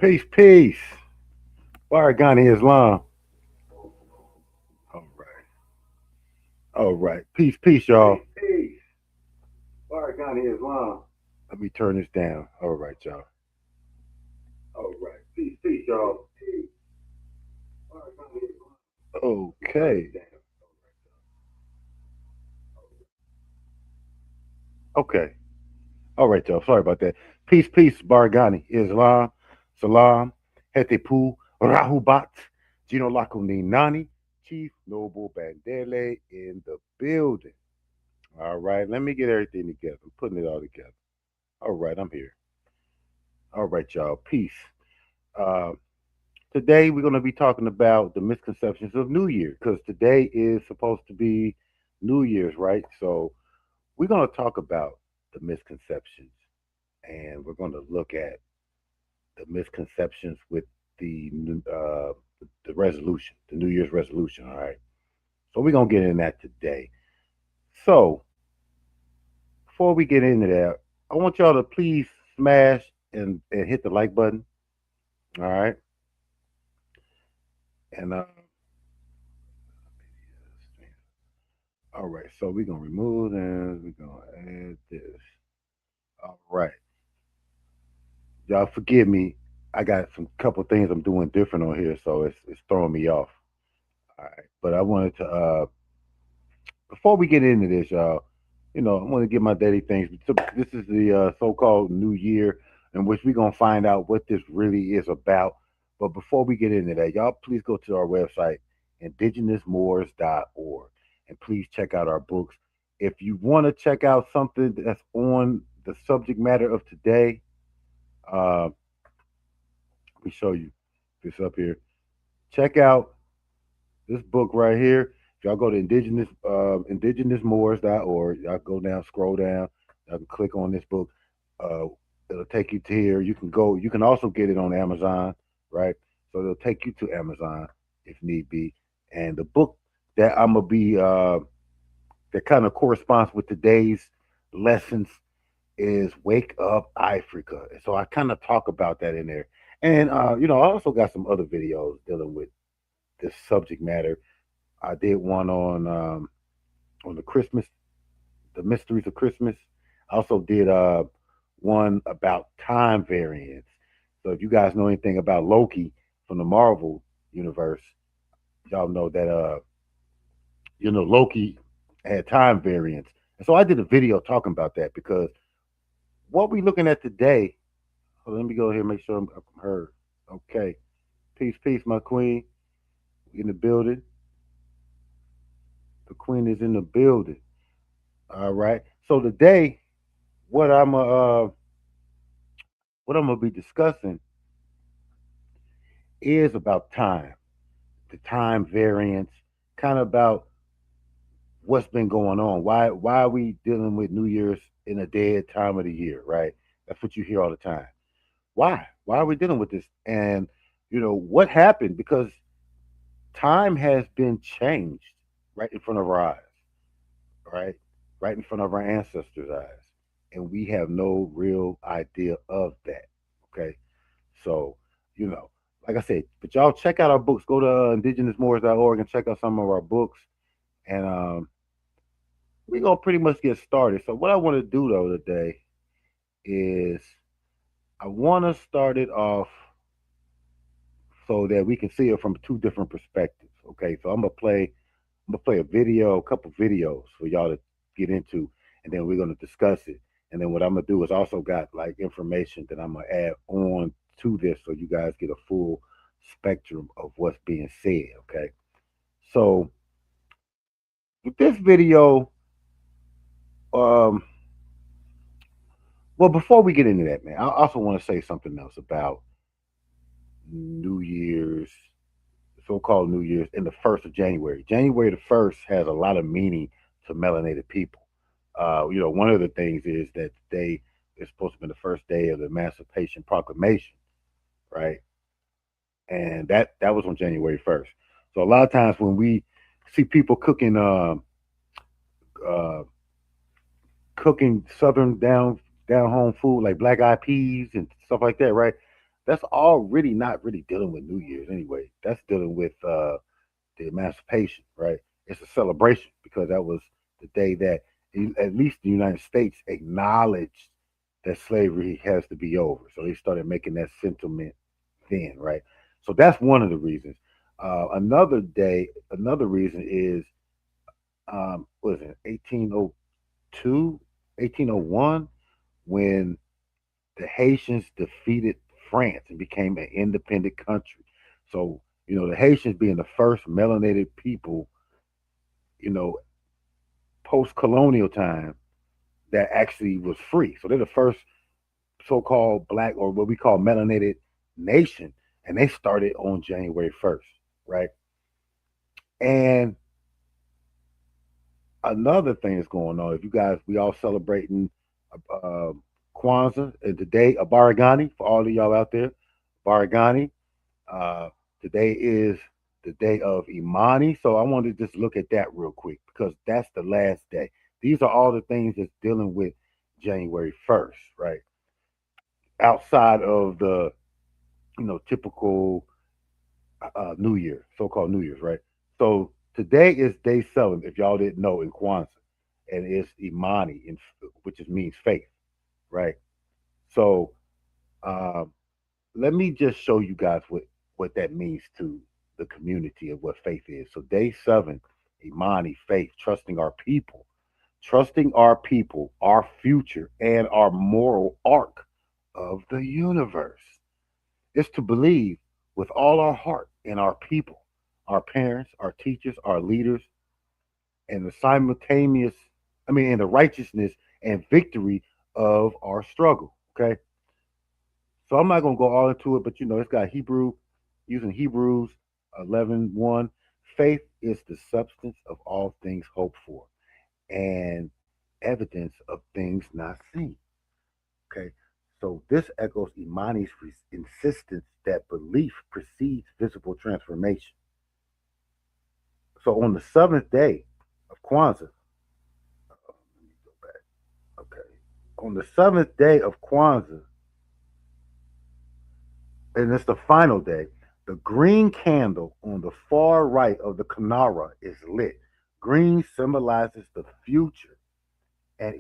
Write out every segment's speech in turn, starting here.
Peace, peace. Baragani Islam. All right. All right. Peace, peace, y'all. Peace. Baragani Islam. Let me turn this down. All right, y'all. All right. Peace, peace, y'all. Okay. Okay. All right, y'all. Sorry about that. Peace, peace, Baragani Islam. Salam. Hetepu. Rahubat. Gino Lakuni Nani. Chief Noble Bandele in the building. All right. Let me get everything together. I'm putting it all together. All right. I'm here. All right, y'all. Peace. Uh, Today we're going to be talking about the misconceptions of New Year because today is supposed to be New Year's, right? So we're going to talk about the misconceptions and we're going to look at the misconceptions with uh, the resolution, the New Year's resolution. All right. So we're going to get in that today. So before we get into that, I want y'all to please smash and hit the like button. All right. And all right, so we're gonna remove this. We're gonna add this. All right, y'all forgive me. I got some couple things I'm doing different on here, so it's throwing me off. All right, but I wanted to before we get into this, y'all. I want to get my daily things. So this is the so-called New Year, in which we're gonna find out what this really is about. But before we get into that, y'all please go to our website, indigenousmoors.org, and please check out our books. If you want to check out something that's on the subject matter of today, uh, let me show you this up here. Check out this book right here. If y'all go to indigenousmoors.org, y'all go down, scroll down, y'all can click on this book. Uh, it'll take you to here. You can go. You can also get it on Amazon, right? So it'll take you to Amazon if need be. And the book that I'm gonna be that kind of corresponds with today's lessons is Wake Up Africa. So I kind of talk about that in there. And I also got some other videos dealing with this subject matter. I did one on the Christmas, the mysteries of Christmas. I also did one about time variance. So if you guys know anything about Loki from the Marvel universe, y'all know that Loki had time variance. And so I did a video talking about that because what we looking at today. Hold on, let me go here and make sure I'm heard. Okay. Peace, peace, my queen. In the building. The queen is in the building. All right. So today, what I'm what I'm gonna be discussing is about time, the time variance, kind of about what's been going on. Why are we dealing with New Year's in a dead time of the year, right? That's what you hear all the time. Why? Why are we dealing with this? And what happened? Because time has been changed right in front of our eyes, right? Right in front of our ancestors' eyes. And we have no real idea of that. Okay. So, you know, like I said, but y'all check out our books. Go to indigenousmoors.org and check out some of our books. And we're going to pretty much get started. So, what I want to do though today is I want to start it off so that we can see it from two different perspectives. Okay. So, I'm gonna play a video, a couple videos for y'all to get into, and then we're gonna discuss it. And then what I'm gonna do is also got like information that I'm gonna add on to this, so you guys get a full spectrum of what's being said. Okay. So with this video, um, well, before we get into that, man, I also want to say something else about New Year's, so-called New Year's, and the 1st of January. January the 1st has a lot of meaning to melanated people. One of the things is that they is supposed to be the first day of the Emancipation Proclamation, right? And that was on January 1st. So a lot of times when we see people uh, cooking southern down home food like black eyed peas and stuff like that, right? That's already not really dealing with New Year's anyway. That's dealing with the emancipation, right? It's a celebration because that was the day that, at least the United States, acknowledged that slavery has to be over. So they started making that sentiment then, right? So that's one of the reasons. Another reason is, what is it, 1802, 1801, when the Haitians defeated France and became an independent country. So, the Haitians being the first melanated people, you know, post colonial time that actually was free. So they're the first so called black, or what we call melanated nation. And they started on January 1st, right? And another thing that's going on, if you guys, we all celebrating uh, Kwanzaa and today, Baragani, for all of y'all out there, Baragani. Uh, Today is the day of Imani. So I want to just look at that real quick because that's the last day. These are all the things that's dealing with January 1st, right? Outside of the, typical New Year, so-called New Year's, right? So today is day 7, if y'all didn't know, in Kwanzaa, and it's Imani, which means faith, right? So um, let me just show you guys what that means to the community of what faith is. So day 7, Imani, faith, trusting our people, our future, and our moral arc of the universe. It's to believe with all our heart in our people, our parents, our teachers, our leaders, and the simultaneous, in the righteousness and victory of our struggle. Okay. So I'm not going to go all into it, but it's got using Hebrews 11:1. Faith is the substance of all things hoped for and evidence of things not seen. Okay. So this echoes Imani's insistence that belief precedes visible transformation. So on the 7th day of Kwanzaa, let me go back. Okay. On the 7th day of Kwanzaa, and it's the final day, the green candle on the far right of the Kanara is lit. Green symbolizes the future, and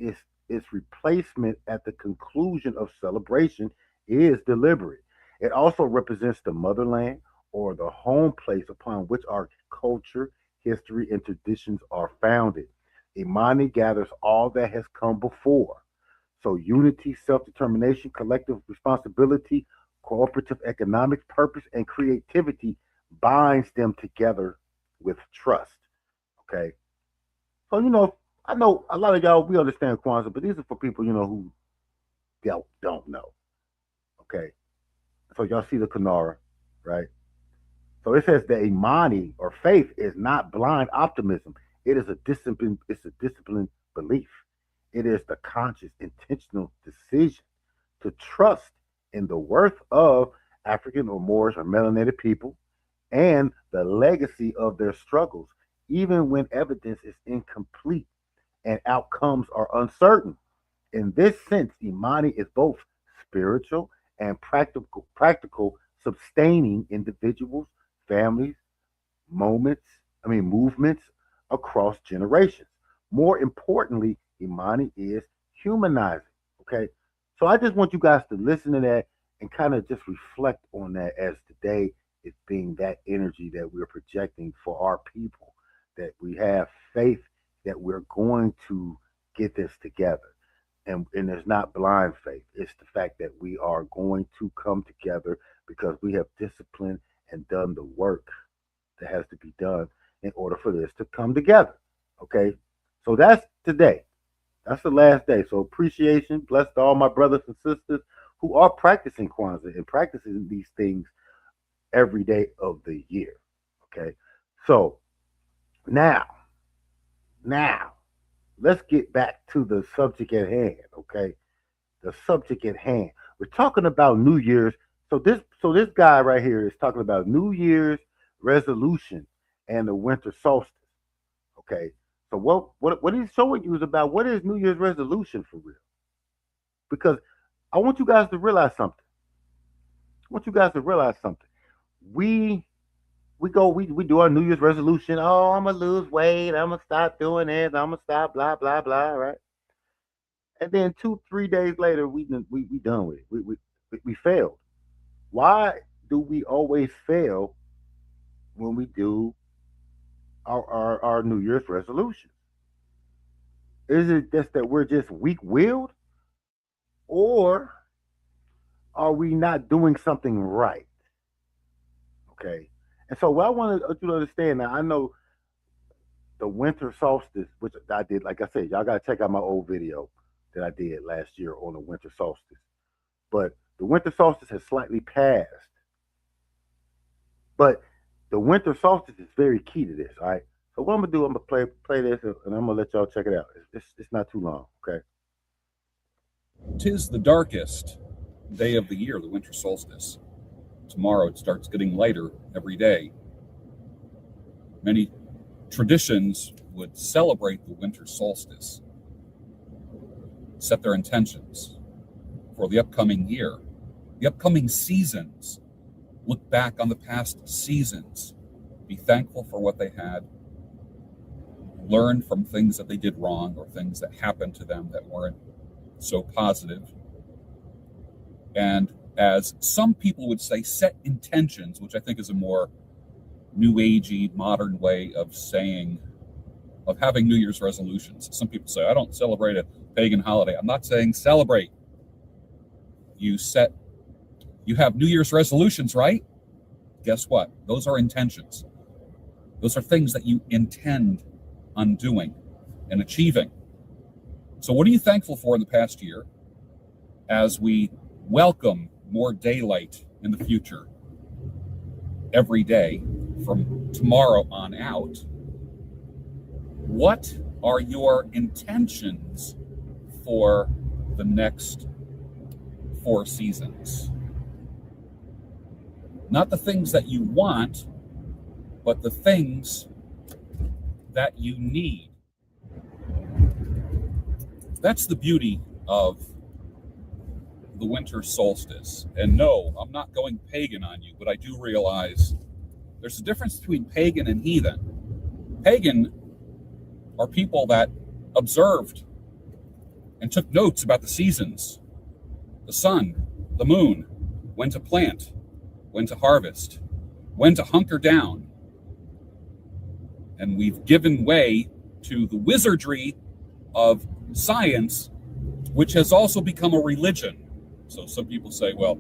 its replacement at the conclusion of celebration is deliberate. It also represents the motherland, or the home place upon which our culture, history, and traditions are founded. Imani gathers all that has come before. So unity, self-determination, collective responsibility, cooperative economic purpose, and creativity binds them together with trust. Okay. So, I know a lot of y'all, we understand Kwanzaa, but these are for people, who don't know. Okay. So y'all see the Kanara, right? So it says that Imani, or faith, is not blind optimism. It's a disciplined belief. It is the conscious, intentional decision to trust in the worth of African or Moorish or melanated people and the legacy of their struggles, even when evidence is incomplete and outcomes are uncertain. In this sense, Imani is both spiritual and practical, sustaining individuals, families, movements across generations. More importantly, Imani is humanizing. Okay. So I just want you guys to listen to that and kind of just reflect on that as today is being that energy that we're projecting for our people, that we have faith that we're going to get this together. And it's not blind faith. It's the fact that we are going to come together because we have disciplined and done the work that has to be done in order for this to come together. Okay. So that's today. That's the last day. So appreciation, bless to all my brothers and sisters who are practicing Kwanzaa and practicing these things every day of the year. Okay. So now, now, let's get back to the subject at hand. Okay. The subject at hand. We're talking about New Year's. So this guy right here is talking about New Year's resolution and the winter solstice. Okay. So what he's showing you is about what is New Year's resolution for real. Because I want you guys to realize something. want you guys to realize something. We we do our New Year's resolution. Oh, I'm gonna lose weight. I'm gonna stop doing this. I'm gonna stop blah blah blah. Right, and then 2 3 days later, we done with it. We failed. Why do we always fail when we do our New Year's resolution? Is it just that we're just weak willed, or are we not doing something right? Okay. And so what I want you to understand now, I know the winter solstice, which I did, like I said, y'all got to check out my old video that I did last year on the winter solstice. But the winter solstice has slightly passed. But the winter solstice is very key to this, all right? So what I'm gonna do, I'm gonna play this, and I'm gonna let y'all check it out. It's not too long, okay? 'Tis the darkest day of the year, the winter solstice. Tomorrow it starts getting lighter every day. Many traditions would celebrate the winter solstice, set their intentions for the upcoming year, the upcoming seasons. Look back on the past seasons, be thankful for what they had, learn from things that they did wrong or things that happened to them that weren't so positive. And as some people would say, set intentions, which I think is a more new agey, modern way of saying, of having New Year's resolutions. Some people say, I don't celebrate a pagan holiday. I'm not saying celebrate. You have New Year's resolutions, right? Guess what? Those are intentions. Those are things that you intend on doing and achieving. So what are you thankful for in the past year as we welcome more daylight in the future every day from tomorrow on out? What are your intentions for the next 4 seasons? Not the things that you want, but the things that you need. That's the beauty of the winter solstice. And no, I'm not going pagan on you, but I do realize there's a difference between pagan and heathen. Pagan are people that observed and took notes about the seasons, the sun, the moon, when to plant, when to harvest, when to hunker down. And we've given way to the wizardry of science, which has also become a religion. So some people say, well,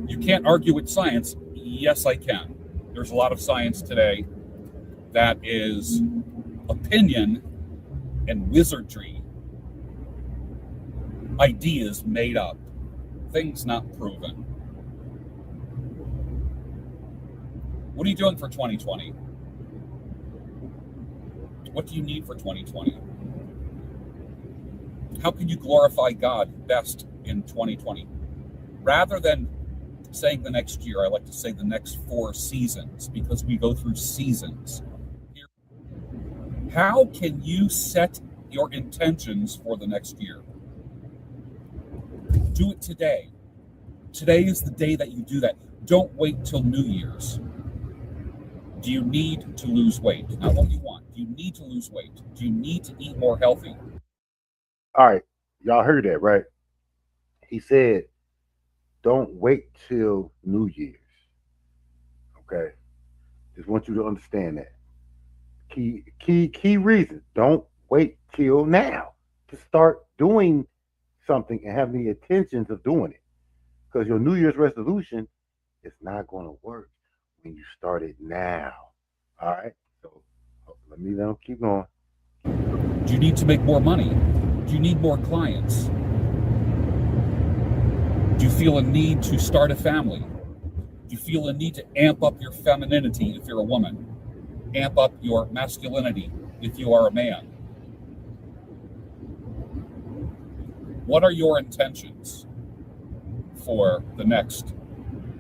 you can't argue with science. Yes, I can. There's a lot of science today that is opinion and wizardry, ideas made up, things not proven. What are you doing for 2020? What do you need for 2020? How can you glorify God best in 2020? Rather than saying the next year, I like to say the next 4 seasons, because we go through seasons. How can you set your intentions for the next year? Do it today. Today is the day that you do that. Don't wait till New Year's. Do you need to lose weight? Not what you want. Do you need to lose weight? Do you need to eat more healthy? All right, y'all heard that, right? He said, don't wait till New Year's. Okay? Just want you to understand that. Key reason. Don't wait till now to start doing something and have the intentions of doing it. Because your New Year's resolution is not going to work when you start it now. All right? So let them keep going. Do you need to make more money? Do you need more clients? Do you feel a need to start a family? Do you feel a need to amp up your femininity if you're a woman? Amp up your masculinity if you are a man? What are your intentions for the next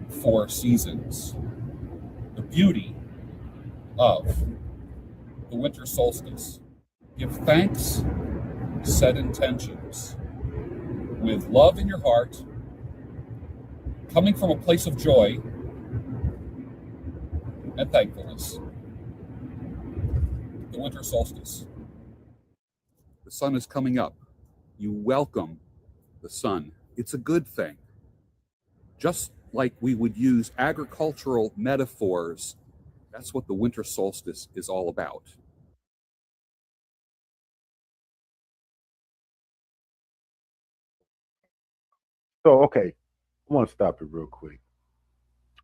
4 seasons? The beauty of the winter solstice. Give thanks, set intentions with love in your heart coming from a place of joy and thankfulness. The winter solstice. The sun is coming up. You welcome the sun. It's a good thing. Just like we would use agricultural metaphors, that's what the winter solstice is all about. So, okay, I want to stop it real quick.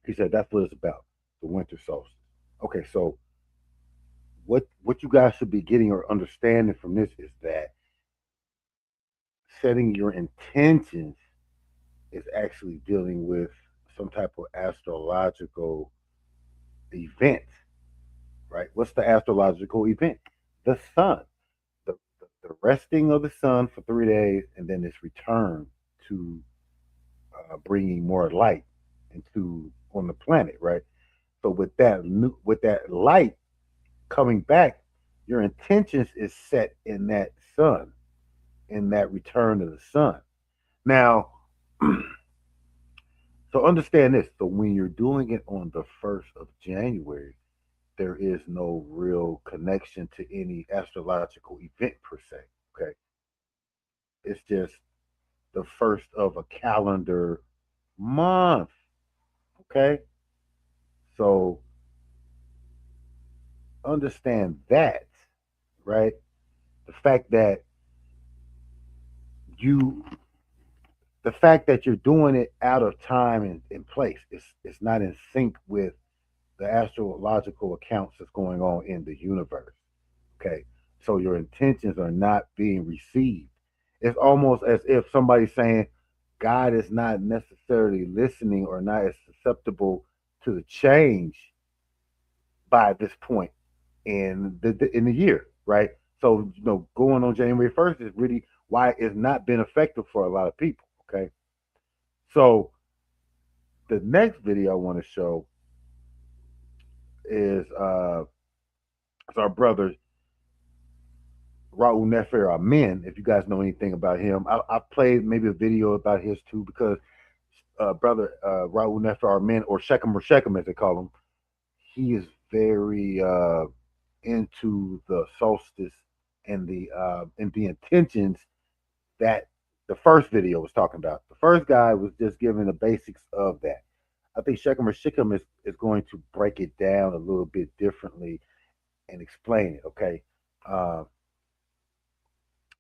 He said that's what it's about, the winter solstice. Okay, so what you guys should be getting or understanding from this is that setting your intentions is actually dealing with some type of astrological event, right? What's the astrological event? The sun, the resting of the sun for 3 days, and then its return to bringing more light into on the planet, right? So with that light coming back, your intentions is set in that sun, in that return of the sun. Now, so understand this. So when you're doing it on the 1st of January, there is no real connection to any astrological event per se. Okay. It's just the first of a calendar month. Okay. So understand that, right? The fact that you the fact that you're doing it out of time and place is not in sync with the astrological accounts that's going on in the universe. Okay. So your intentions are not being received. It's almost as if somebody's saying God is not necessarily listening or not as susceptible to the change by this point in the year, right? So going on January 1st is really why it's not been effective for a lot of people. Okay. So the next video I want to show is it's our brother Raul Nefer Amen. If you guys know anything about him, I played maybe a video about his too because brother Raul Nefer Amen, or Shechem as they call him, he is very into the solstice and the intentions that the first video was talking about. The first guy was just giving the basics of that. I think Shechem is going to break it down a little bit differently and explain it. Okay.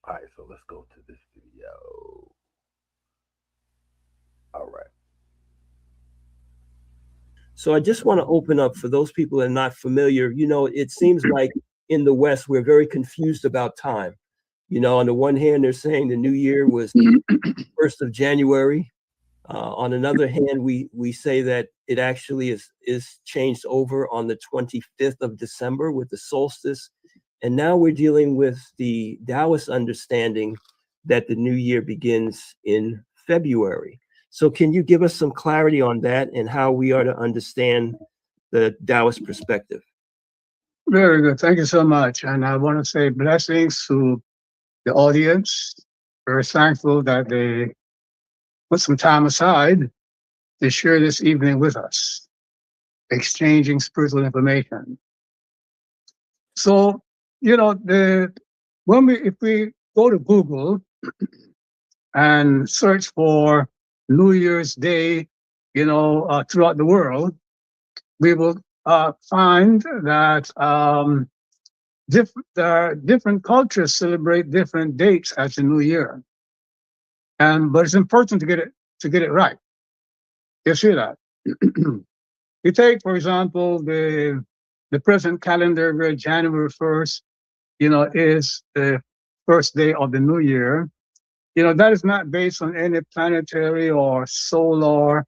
All right, so let's go to this video. All right. So I just want to open up for those people that are not familiar. It seems like in the West, we're very confused about time. On the one hand, they're saying the new year was 1st of January. On another hand, we say that it actually is changed over on the 25th of December with the solstice. And now we're dealing with the Taoist understanding that the new year begins in February. So can you give us some clarity on that and how we are to understand the Taoist perspective? Very good. Thank you so much. And I want to say blessings to the audience. Very thankful that they put some time aside to share this evening with us, exchanging spiritual information. So, if we go to Google and search for New Year's Day, throughout the world, we will find that different cultures celebrate different dates as the New Year, but it's important to get it right. You see that? You take, for example, the present calendar where January 1st, is the first day of the new year. That is not based on any planetary or solar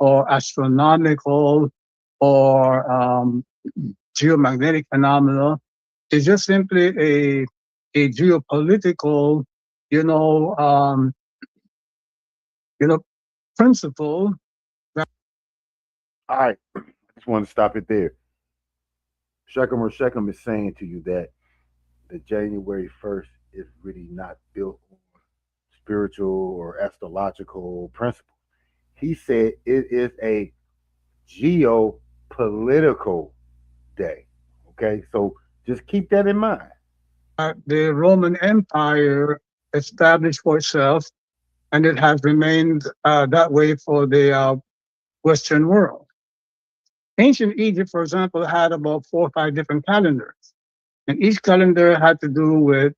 or astronomical or geomagnetic phenomena. It's just simply a geopolitical, principle. All right. I just want to stop it there. Shechem is saying to you that the January 1st is really not built on spiritual or astrological principles. He said it is a geopolitical day. Okay, so just keep that in mind. The Roman Empire established for itself, and it has remained that way for the Western world. Ancient Egypt, for example, had about 4 or 5 different calendars, and each calendar had to do with,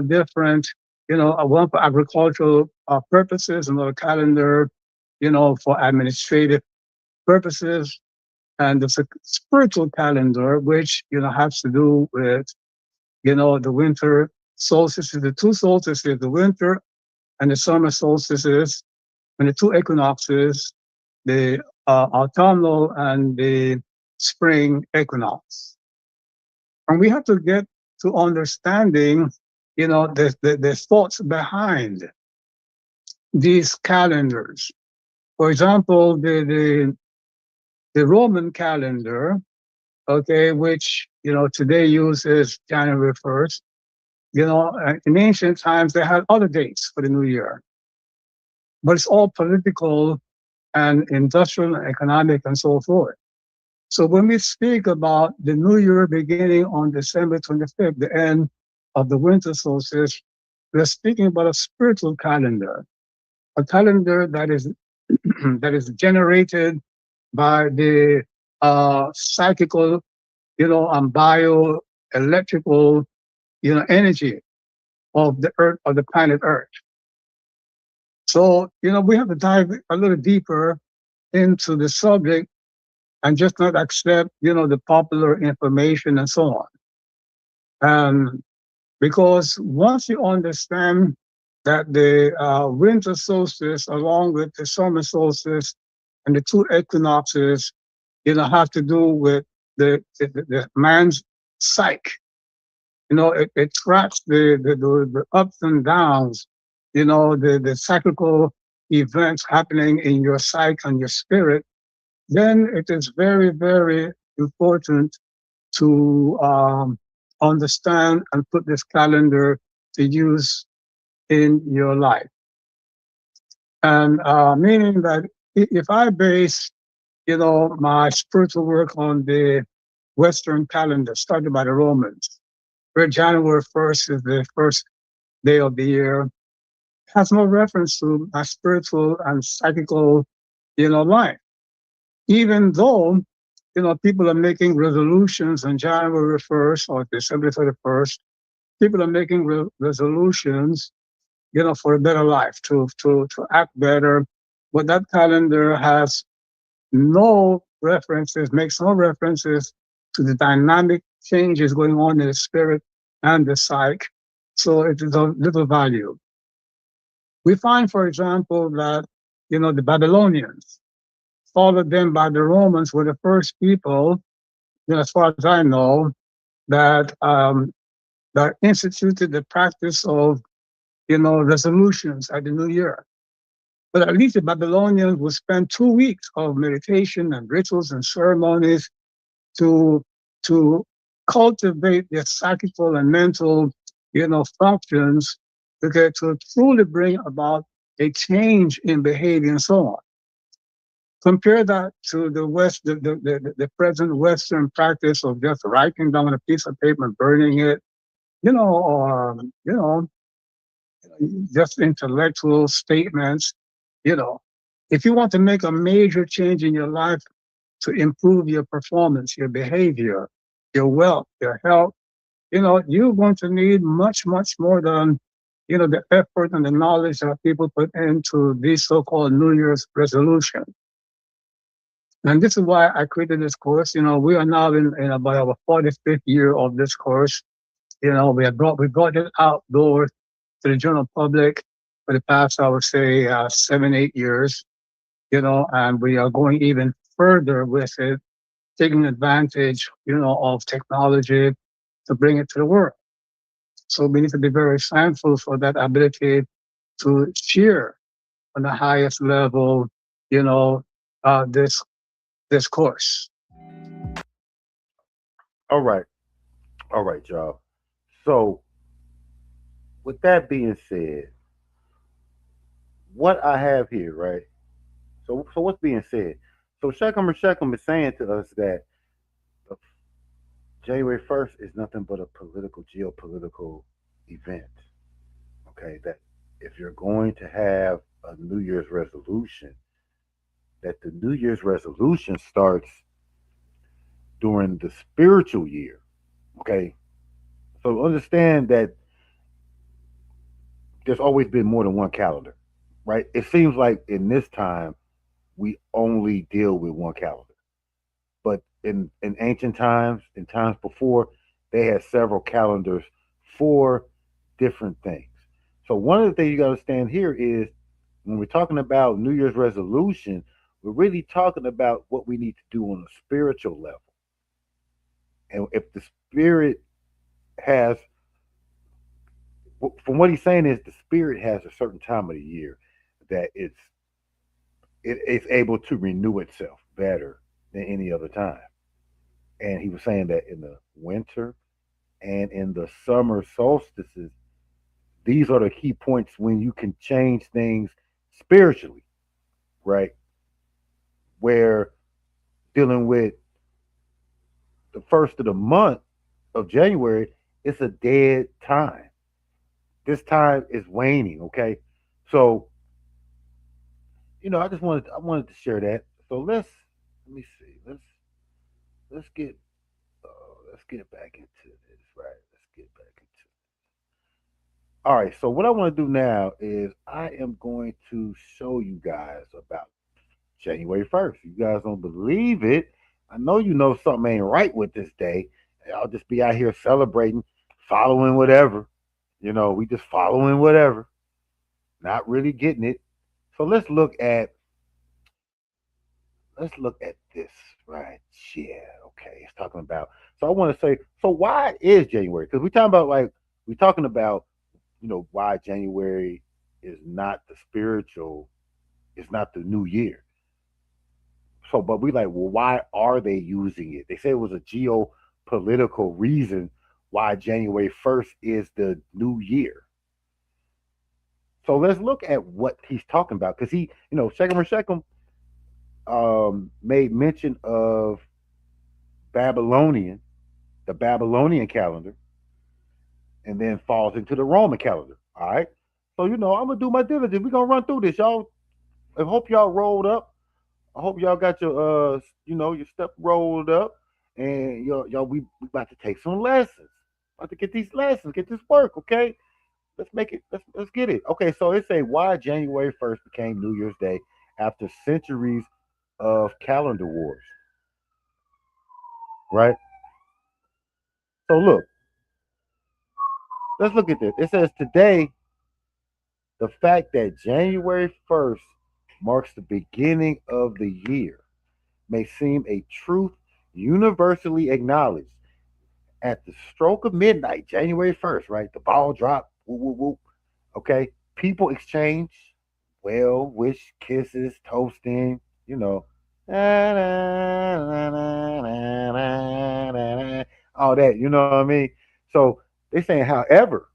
different, one for agricultural purposes, another calendar, for administrative purposes, and there's a spiritual calendar, which, has to do with, the winter solstices, the two solstices, the winter and the summer solstices, and the two equinoxes, the autumnal and the spring equinox. And we have to get to understanding, the thoughts behind these calendars. For example, the Roman calendar, okay, which, today uses January 1st, in ancient times, they had other dates for the new year, but it's all political and industrial and economic and so forth. So when we speak about the new year beginning on December 25th, the end of the winter solstice, we're speaking about a spiritual calendar, a calendar that is that is generated by the psychical, and bioelectrical, energy of the earth, of the planet Earth. So, we have to dive a little deeper into the subject and just not accept, the popular information and so on. Because once you understand that the winter solstice, along with the summer solstice and the two equinoxes, have to do with the man's psyche. It tracks the ups and downs, the cyclical events happening in your psyche and your spirit. Then it is very, very important to understand and put this calendar to use in your life. And meaning that if I base, my spiritual work on the Western calendar started by the Romans, where January 1st is the first day of the year, has no reference to my spiritual and psychical, life. Even though, people are making resolutions on January 1st or December 31st, people are making resolutions, for a better life, to act better. But that calendar has no references, makes no references to the dynamic changes going on in the spirit and the psyche. So it is of little value. We find, for example, that, the Babylonians, followed them by the Romans, were the first people, as far as I know, that that instituted the practice of, resolutions at the new year. But at least the Babylonians would spend 2 weeks of meditation and rituals and ceremonies to cultivate their psychical and mental, functions, okay, to truly bring about a change in behavior and so on. Compare that to the West, the present Western practice of just writing down on a piece of paper and burning it, or just intellectual statements. If you want to make a major change in your life to improve your performance, your behavior, your wealth, your health, you're going to need much, much more than, the effort and the knowledge that people put into these so-called New Year's resolutions. And this is why I created this course. We are now in about our 45th year of this course. We brought it outdoors to the general public for the past, I would say, 7, 8 years. And we are going even further with it, taking advantage, of technology to bring it to the world. So we need to be very thankful for that ability to share on the highest level, this course. All right. All right, y'all. So, with that being said, what I have here, right? So what's being said? So Shechem is saying to us that the January 1st is nothing but a political, geopolitical event. Okay, that if you're going to have a New Year's resolution, that the New Year's resolution starts during the spiritual year. Okay, so understand that there's always been more than one calendar, right? It seems like in this time we only deal with one calendar, but in ancient times, in times before, they had several calendars for different things. So one of the things you got to understand here is when we're talking about New Year's resolution, we're really talking about what we need to do on a spiritual level. And if the spirit has, from what he's saying is the spirit has a certain time of the year that it's able to renew itself better than any other time. And he was saying that in the winter and in the summer solstices, these are the key points when you can change things spiritually, right? Where dealing with the first of the month of January, it's a dead time. This time is waning, okay? So, I wanted to share that. So let me see. Let's get let's get back into this, right? Let's get back into. All right. So what I want to do now is I am going to show you guys about January 1st. You guys don't believe it. I know you know something ain't right with this day. I'll just be out here celebrating, following whatever. We just following whatever, not really getting it. So let's look at this right. Yeah, okay. It's talking about. So I want to say, so why is January? Because we're talking about why January is not the spiritual, it's not the new year. So, but we like, well, why are they using it? They say it was a geopolitical reason why January 1st is the new year. So let's look at what he's talking about because Shechem made mention of Babylonian, the Babylonian calendar, and then falls into the Roman calendar. All right. So I'm gonna do my diligence. We're gonna run through this, y'all. I hope y'all rolled up. I hope y'all got your stuff rolled up, and y'all we about to take some lessons. About to get these lessons, get this work, okay? Let's make it. Let's get it. Okay, so it say why January 1st became New Year's Day after centuries of calendar wars, right? So look, let's look at this. It says today the fact that January 1st marks the beginning of the year may seem a truth universally acknowledged. At the stroke of midnight, January 1st, right? The ball drop, whoop, whoop, whoop. Okay. People exchange well wish, kisses, toasting, you know, all that, you know what I mean? So they're saying, however,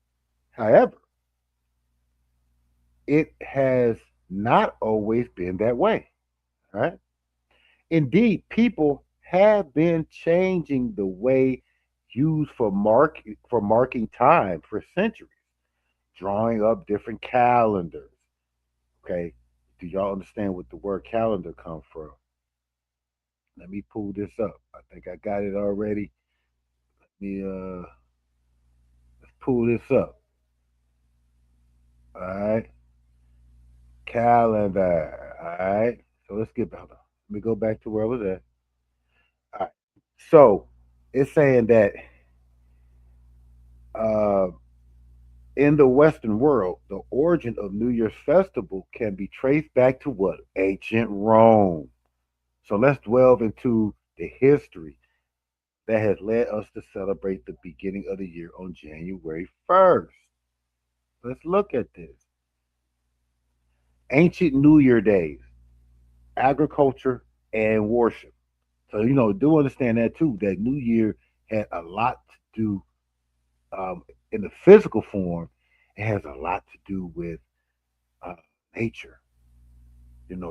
it has not always been that way, right? Indeed, people have been changing the way used for marking time for centuries, drawing up different calendars. Okay, do y'all understand what the word calendar comes from? Let me pull this up. I think I got it already. Let me let's pull this up. All right, calendar. All right, so let's get back. Let me go back to where I was at. All right, so it's saying that uh, in the Western world, the origin of New Year's festival can be traced back to what? Ancient Rome. So let's delve into the history that has led us to celebrate the beginning of the year on January 1st. Let's look at this. Ancient New Year days, agriculture, and worship. So, do understand that too, that New Year had a lot to do in the physical form. It has a lot to do with uh, nature.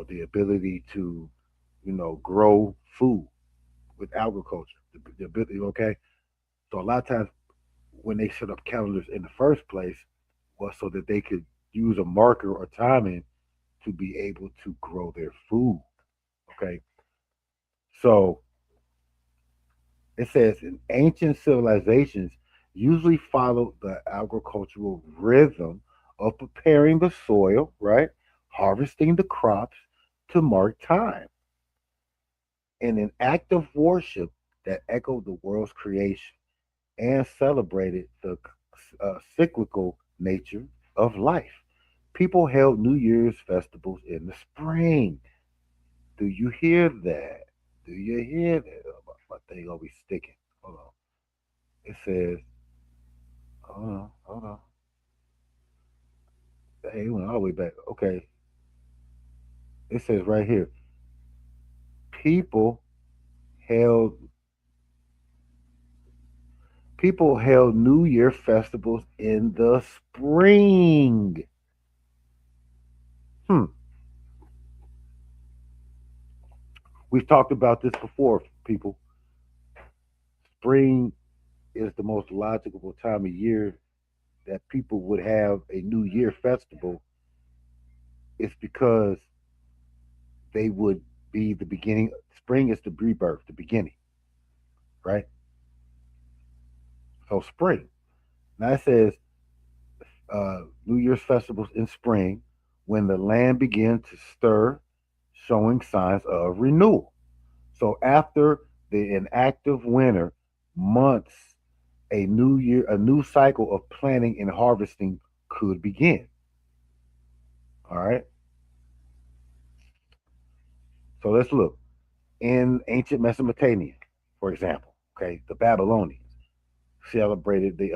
the ability to, grow food with agriculture, the ability, okay? So a lot of times when they set up calendars in the first place was so that they could use a marker or timing to be able to grow their food, okay? So it says in ancient civilizations usually followed the agricultural rhythm of preparing the soil, right? Harvesting the crops to mark time. In an act of worship that echoed the world's creation and celebrated the cyclical nature of life. People held New Year's festivals in the spring. Do you hear that? Do you hear that? Oh, my thing always sticking. Hold on. It says, hold on. Hey, it went all the way back. Okay. It says right here, people held people held New Year festivals in the spring. Hmm. We've talked about this before, people. Spring is the most logical time of year that people would have a New Year festival. It's because they would be the beginning. Spring is the rebirth, the beginning, right? So spring. Now it says New Year's festivals in spring when the land begins to stir, showing signs of renewal. So after the inactive winter months, a new cycle of planting and harvesting could begin. All right. So let's look in ancient Mesopotamia, for example. Okay, the Babylonians celebrated the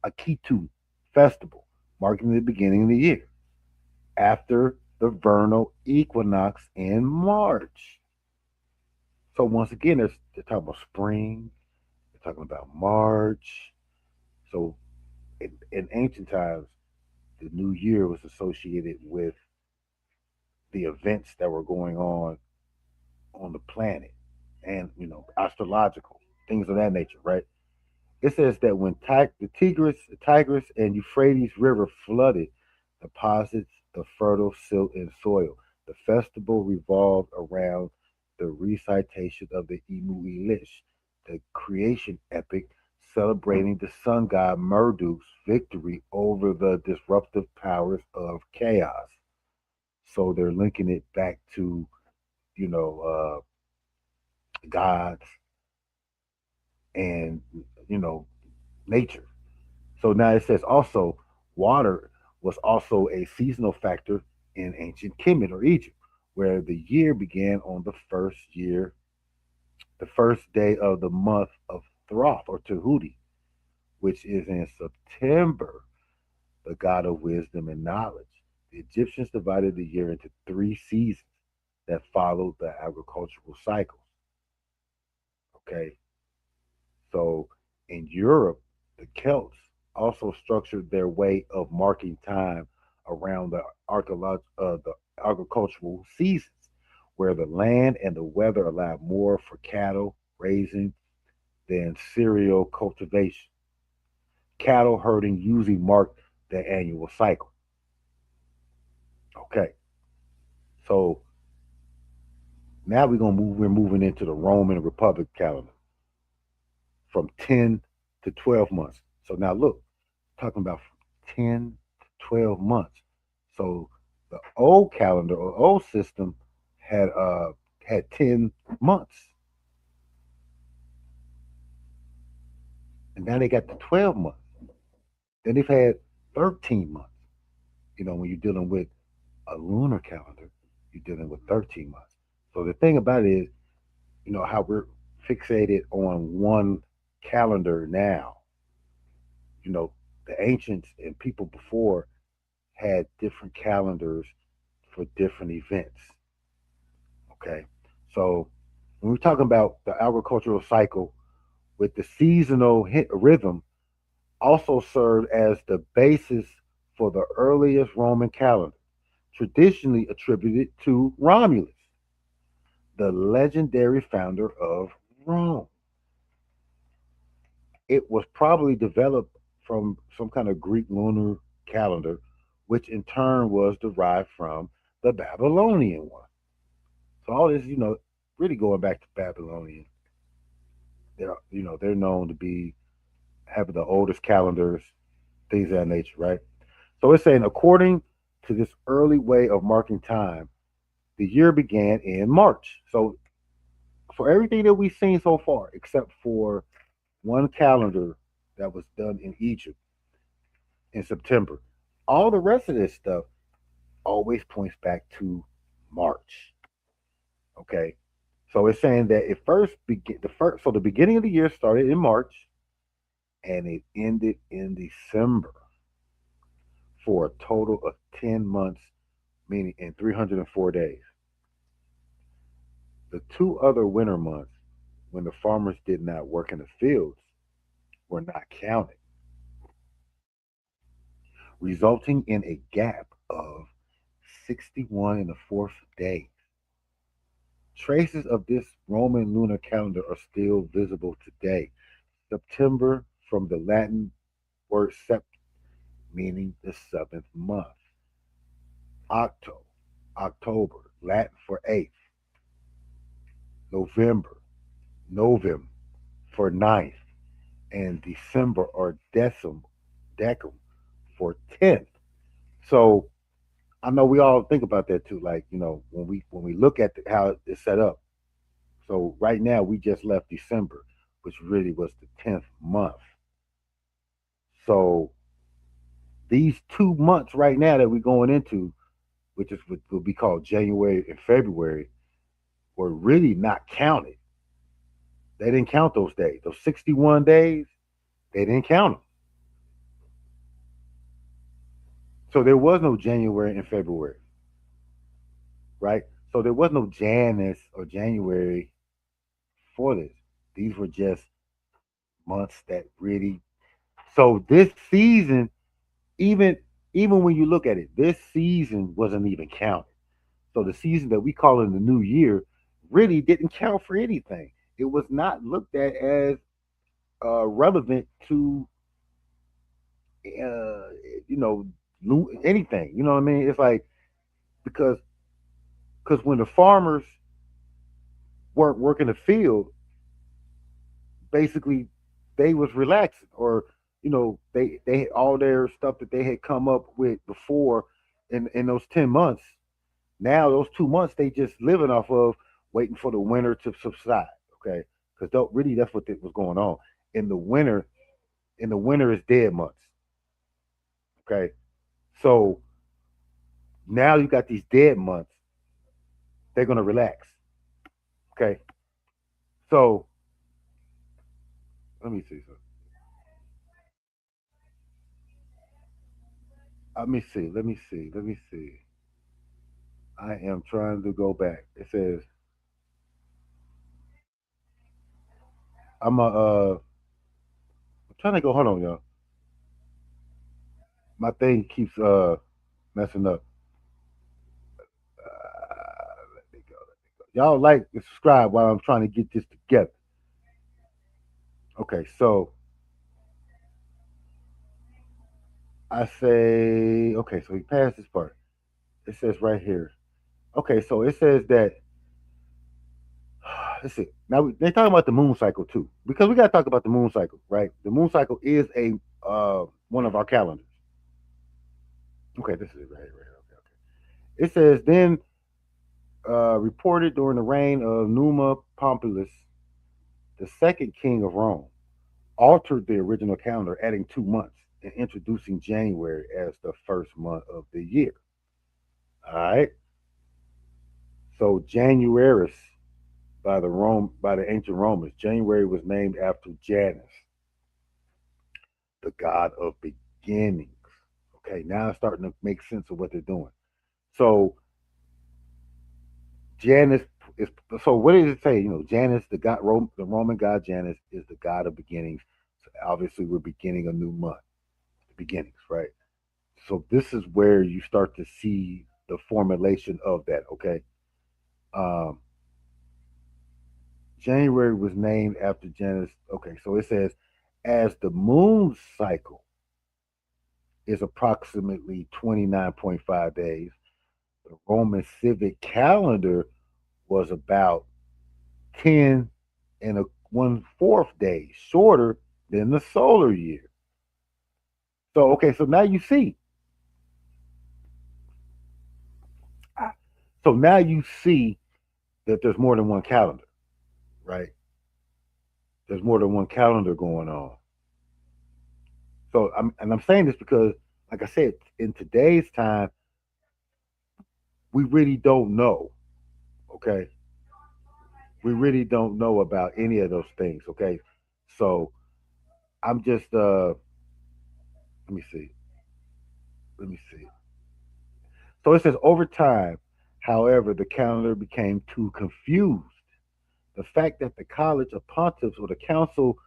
Akitu festival, marking the beginning of the year after the vernal equinox in March. So once again, they're talking about spring. They're talking about March. So in ancient times, the new year was associated with the events that were going on the planet and astrological things of that nature, right? It says that when the Tigris and Euphrates River flooded deposits of fertile silt and soil, the festival revolved around the recitation of the Emu Elish, the creation epic celebrating the sun god Merduk's victory over the disruptive powers of chaos. So they're linking it back to you know gods and you know nature. So now it says also water was also a seasonal factor in ancient Kemet or Egypt, where the year began on the first day of the month of Thoth or Tahuti, which is in September, the god of wisdom and knowledge. The Egyptians divided the year into three seasons that followed the agricultural cycles. Okay, so in Europe, the Celts also structured their way of marking time around the agricultural seasons, where the land and the weather allowed more for cattle raising than cereal cultivation. Cattle herding usually marked the annual cycle. Okay, so now we're moving into the Roman Republic calendar from 10 to 12 months. So now look, talking about from 10 to 12 months. So the old calendar or old system had uh had 10 months. And now they got the 12 months. Then they've had 13 months. When you're dealing with a lunar calendar, you're dealing with 13 months. So the thing about it is, how we're fixated on one calendar now. You know, the ancients and people before had different calendars for different events. Okay. So when we're talking about the agricultural cycle with the seasonal rhythm also served as the basis for the earliest Roman calendar, traditionally attributed to Romulus, the legendary founder of Rome. It was probably developed from some kind of Greek lunar calendar, which in turn was derived from the Babylonian one. So all this, really going back to Babylonian. They're known to be having the oldest calendars, things of that nature, right? So it's saying according to this early way of marking time, the year began in March. So for everything that we've seen so far, except for one calendar that was done in Egypt in September, all the rest of this stuff always points back to March. Okay. So it's saying that it first begin the first so the beginning of the year started in March and it ended in December for a total of 10 months, meaning in 304 days. The two other winter months, when the farmers did not work in the fields, were not counted, resulting in a gap of 61 and a fourth days. Traces of this Roman lunar calendar are still visible today. September from the Latin word sept, meaning the seventh month. Octo, October, Latin for eighth. November, novem for ninth. And December or decim for 10th. So I know we all think about that too. Like, when we look at how it's set up. So right now we just left December, which really was the 10th month. So these 2 months right now that we're going into, which is what will be called January and February, were really not counted. They didn't count those days. Those 61 days, they didn't count them. So there was no January and February, right? So there was no Janus or January for this. These were just months that really. So this season, even even when you look at it, this season wasn't even counted. So the season that we call in the new year really didn't count for anything. It was not looked at as relevant to uh, you know anything. You know what I mean? It's like because when the farmers weren't working the field, basically they was relaxing, or they had all their stuff that they had come up with before in those 10 months. Now those 2 months they just living off of, waiting for the winter to subside. Okay, because really that's what was going on in the winter. In the winter is dead months. Okay, so now you got these dead months. They're gonna relax. Okay, so let me see something. Let me see. Let me see. Let me see. I am trying to go back. It says I'm trying to go. Hold on, y'all. My thing keeps messing up. Let me go. Let me go. Y'all like and subscribe while I'm trying to get this together. Okay, so I say okay. So we passed this part. It says right here. Okay, so it says that. Let's see. Now they're talking about the moon cycle too, because we got to talk about the moon cycle, right? The moon cycle is a one of our calendars. Okay, this is it right here. Right here. Okay, okay. It says then reported during the reign of Numa Pompilius, the second king of Rome, altered the original calendar, adding 2 months and introducing January as the first month of the year. All right. So Januaris by the ancient Romans, January was named after Janus, the god of beginnings. Okay, now it's starting to make sense of what they're doing. So Janus is so what does it say? Janus, the Roman god Janus is the god of beginnings. So obviously, we're beginning a new month, beginnings, right? So this is where you start to see the formulation of that. Okay, um, January was named after Janus. Okay, so it says as the moon cycle is approximately 29.5 days, the Roman civic calendar was about 10 and a 1/4 days shorter than the solar year. So okay, so now you see. So now you see that there's more than one calendar, right? There's more than one calendar going on. So I'm saying this because, like I said, in today's time, we really don't know. Okay, we really don't know about any of those things. Okay, so I'm just let me see. Let me see. So it says over time, however, the calendar became too confused. The fact that the College of Pontiffs or the council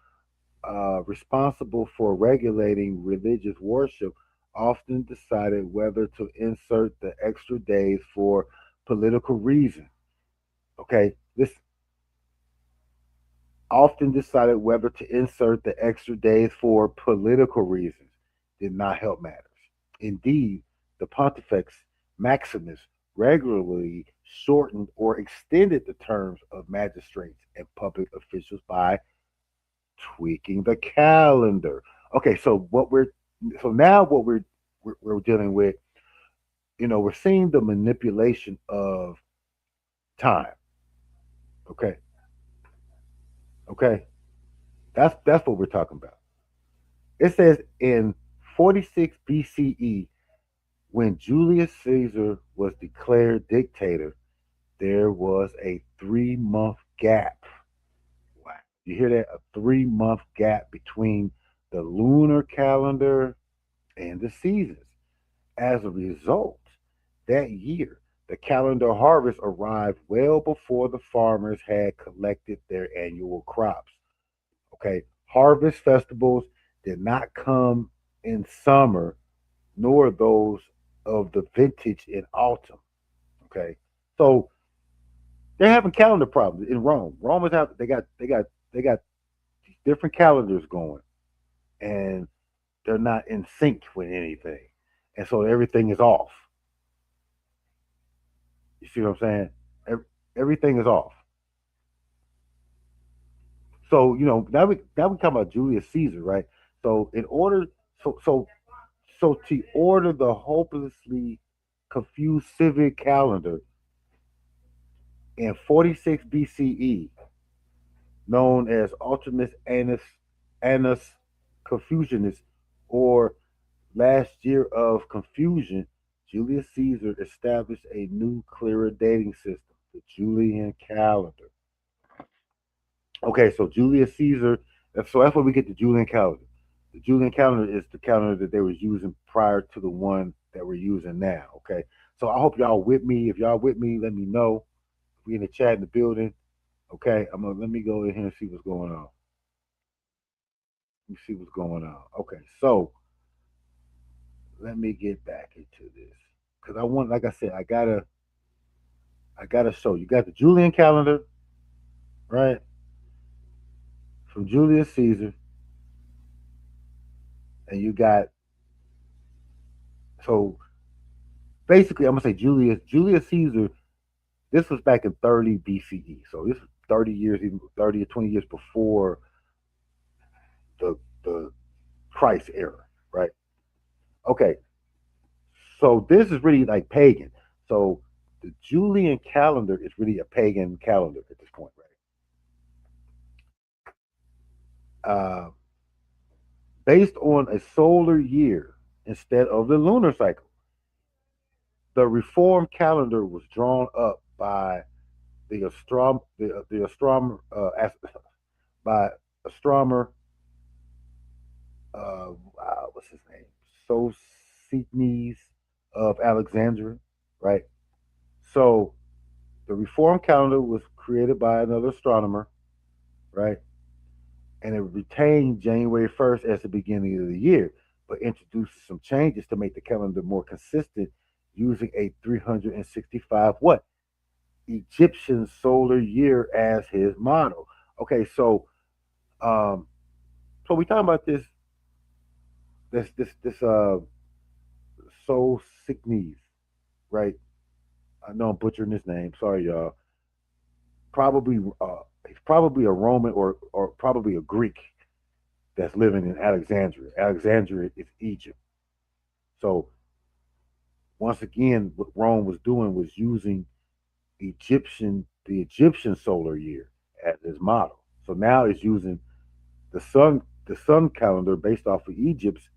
responsible for regulating religious worship often decided whether to insert the extra days for political reasons. Okay, this often decided whether to insert the extra days for political reasons did not help matters. Indeed, the Pontifex Maximus regularly shortened or extended the terms of magistrates and public officials by tweaking the calendar. Okay, so now what we're dealing with, we're seeing the manipulation of time. Okay, okay, that's what we're talking about. It says in 46 BCE, when Julius Caesar was declared dictator, there was a 3 month gap. Wow. You hear that? A 3 month gap between the lunar calendar and the seasons. As a result, that year, the calendar harvest arrived well before the farmers had collected their annual crops. Okay, harvest festivals did not come in summer, nor those of the vintage in autumn. Okay, so they're having calendar problems in Rome. Rome is have they got different calendars going, and they're not in sync with anything, and so everything is off. You see what I'm saying? Everything is off. So now we talk about Julius Caesar, right? So in order, so so so to order the hopelessly confused civic calendar in 46 BCE, known as Ultimus Annus Confusionis, or last year of confusion, Julius Caesar established a new, clearer dating system, the Julian calendar. Okay, so Julius Caesar. So that's where we get the Julian calendar. The Julian calendar is the calendar that they was using prior to the one that we're using now. Okay, so I hope y'all with me. If y'all with me, let me know. We in the chat in the building. Okay, let me go in here and see what's going on. Let me see what's going on. Okay, so let me get back into this because I want, like I said, I gotta show you. Got the Julian calendar, right? From Julius Caesar, and you got, so basically I'm gonna say Julius Caesar. This was back in 30 BCE, so this is 30 years, even 30 or 20 years before the Christ era, right? Okay, so this is really like pagan. So the Julian calendar is really a pagan calendar at this point, right? Based on a solar year instead of the lunar cycle. The reformed calendar was drawn up by the astronomer by astronomer what's his name, Sosthenes of Alexandria, right? So the reformed calendar was created by another astronomer, right? And it retained January 1st as the beginning of the year, but introduced some changes to make the calendar more consistent using a 365 what? Egyptian solar year as his model. Okay, um so we talking about this Soul Sickness, right? I know I'm butchering his name. Sorry, y'all. Probably he's probably a Roman or probably a Greek that's living in Alexandria. Alexandria is Egypt. So once again, what Rome was doing was using the Egyptian solar year as his model. So now it's using the sun calendar based off of Egypt's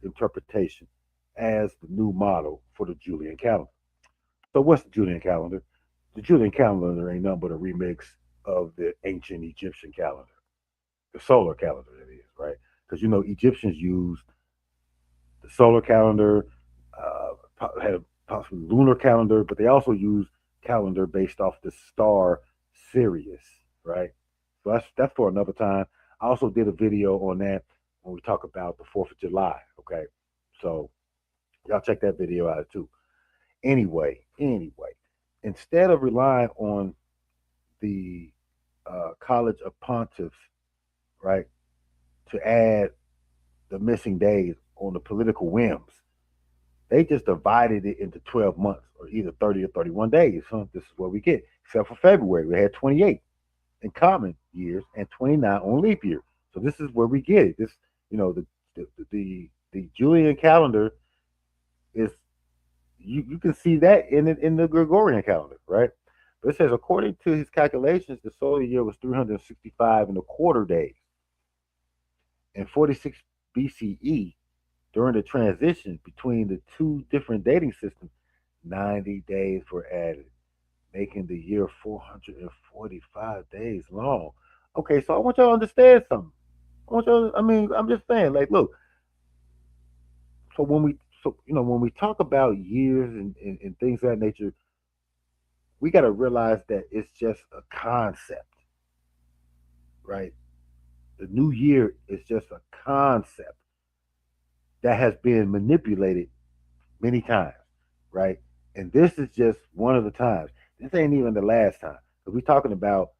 interpretation as the new model for the Julian calendar. So what's the Julian calendar? The Julian calendar ain't nothing but a remix of the ancient Egyptian calendar, the solar calendar that is, right? Because Egyptians used the solar calendar, had a possibly lunar calendar, but they also used calendar based off the star Sirius, right? So that's for another time. I also did a video on that when we talk about the 4th of July. Okay, so y'all check that video out too. Anyway, instead of relying on the College of Pontiffs, right, to add the missing days on the political whims, they just divided it into 12 months or either 30 or 31 days. Huh? This is what we get. Except for February, we had 28 in common years and 29 on leap year. So this is where we get it. This, the Julian calendar is you can see that in the Gregorian calendar, right? But it says according to his calculations, the solar year was 365 and a quarter days. In 46 BCE, during the transition between the two different dating systems, 90 days were added, making the year 445 days long. Okay, so I want y'all to understand something. I'm just saying, like, look, so when we talk about years and things of that nature, we got to realize that it's just a concept, right? The new year is just a concept that has been manipulated many times, right? And this is just one of the times. This ain't even the last time. We're talking about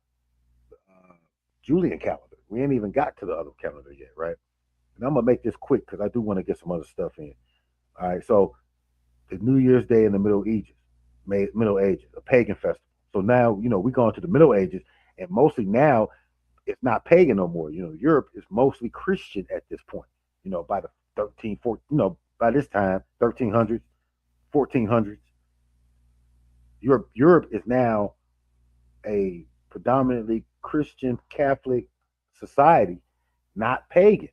uh, Julian calendar. We ain't even got to the other calendar yet, right? And I'm gonna make this quick because I do want to get some other stuff in. All right, so the New Year's Day in the Middle Ages, a pagan festival. So now we're going to the Middle Ages, and mostly now it's not pagan no more. Europe is mostly Christian at this point. By the 13, 14, by this time, 1300s, 1400s, Europe is now a predominantly Christian Catholic society, not pagan.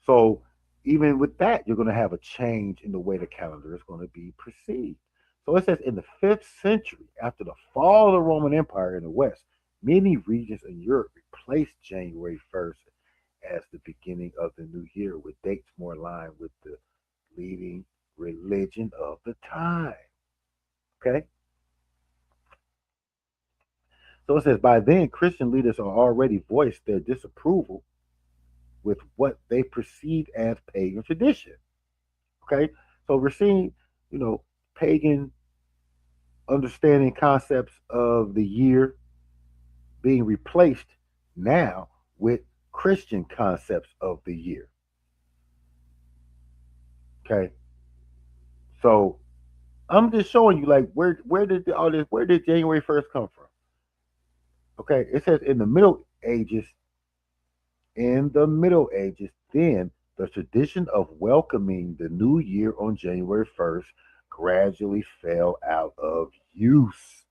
So even with that, you're going to have a change in the way the calendar is going to be perceived. So it says in the 5th century, after the fall of the Roman Empire in the West, many regions in Europe replaced January 1st as the beginning of the new year with dates more aligned with the leading religion of the time. Okay? So it says by then, Christian leaders are already voiced their disapproval with what they perceive as pagan tradition. Okay? So we're seeing, pagan understanding concepts of the year being replaced now with Christian concepts of the year. Okay? So I'm just showing you like where did January 1st come from? Okay, it says in the Middle Ages, then the tradition of welcoming the new year on January 1st gradually fell out of use.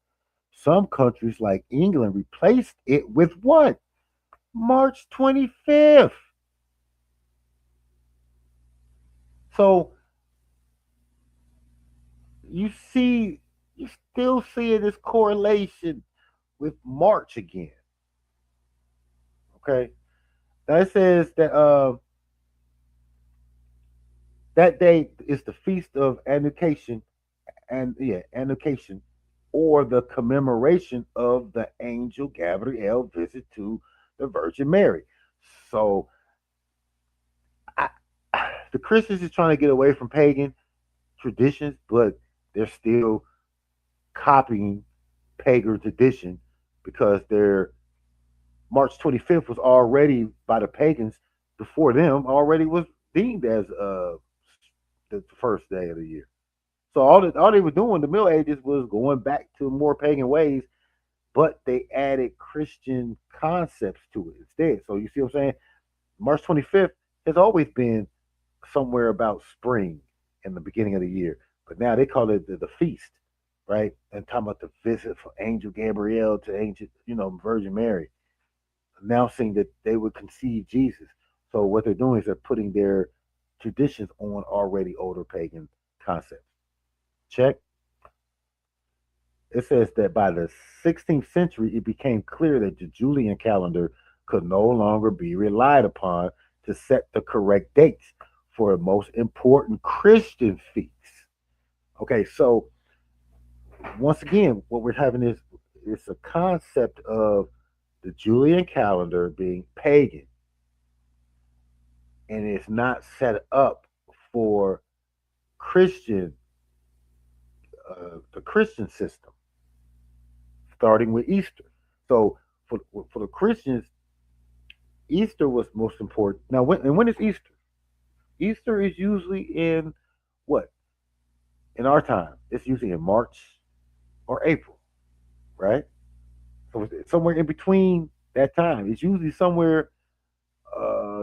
Some countries like England replaced it with what? March 25th. So you see, you still see this correlation with March again. Okay. Now it says that that day is the feast of Annucation, Annucation, or the commemoration of the angel Gabriel visit to the Virgin Mary. So I, the Christians is trying to get away from pagan traditions, but they're still copying pagan tradition because their March 25th was already by the pagans before them already was deemed as the first day of the year. So all they were doing, the Middle Ages, was going back to more pagan ways, but they added Christian concepts to it instead. So you see what I'm saying? March 25th has always been somewhere about spring in the beginning of the year, but now they call it the feast, right? And talking about the visit from Angel Gabriel to Angel, Virgin Mary, announcing that they would conceive Jesus. So what they're doing is they're putting their traditions on already older pagan concepts. Check. It says that by the 16th century, it became clear that the Julian calendar could no longer be relied upon to set the correct dates for the most important Christian feasts. Okay, so once again, what we're having is it's a concept of the Julian calendar being pagan, and it's not set up for Christian, the Christian system, starting with Easter. So for the Christians, Easter was most important. Now, when is Easter? Easter is usually in what? In our time, it's usually in March or April, right? So it's somewhere in between that time. It's usually somewhere,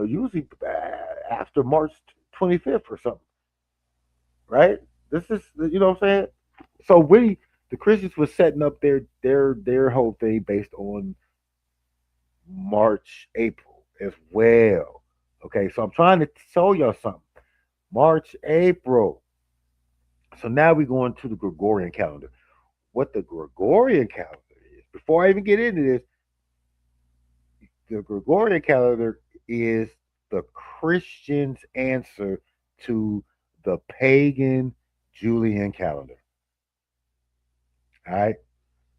usually after March 25th or something, right? This is, what I'm saying. So we, the Christians, were setting up their whole thing based on March, April as well. Okay, so I'm trying to show y'all something. March, April. So now we're going to the Gregorian calendar. What the Gregorian calendar is, before I even get into this, the Gregorian calendar is the Christian's answer to the pagan Julian calendar. All right.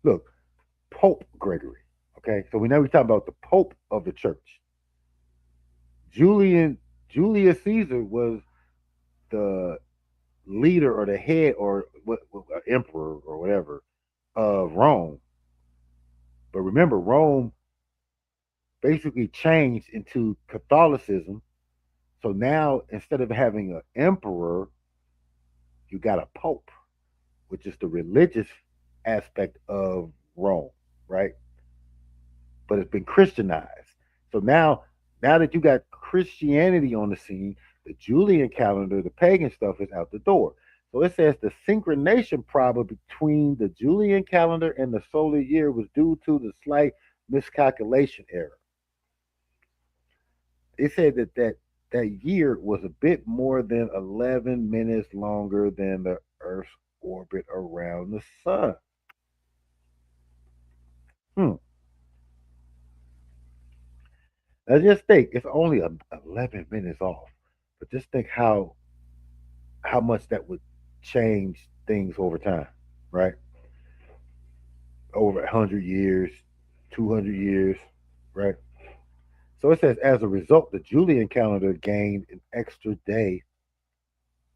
Look, Pope Gregory. Okay. So we know we're talking about the Pope of the church. Julius Caesar was the leader or the head or emperor or whatever of Rome. But remember, Rome basically changed into Catholicism. So now instead of having an emperor, you got a pope, which is the religious aspect of Rome, right? But it's been Christianized. So now that you got Christianity on the scene, the Julian calendar, the pagan stuff is out the door. So it says the synchronization problem between the Julian calendar and the solar year was due to the slight miscalculation error. It said that year was a bit more than 11 minutes longer than the Earth's orbit around the sun. Hmm. Now just think, it's only 11 minutes off, but just think how much that would change things over time, right? Over 100 years, 200 years, right? So it says, as a result, the Julian calendar gained an extra day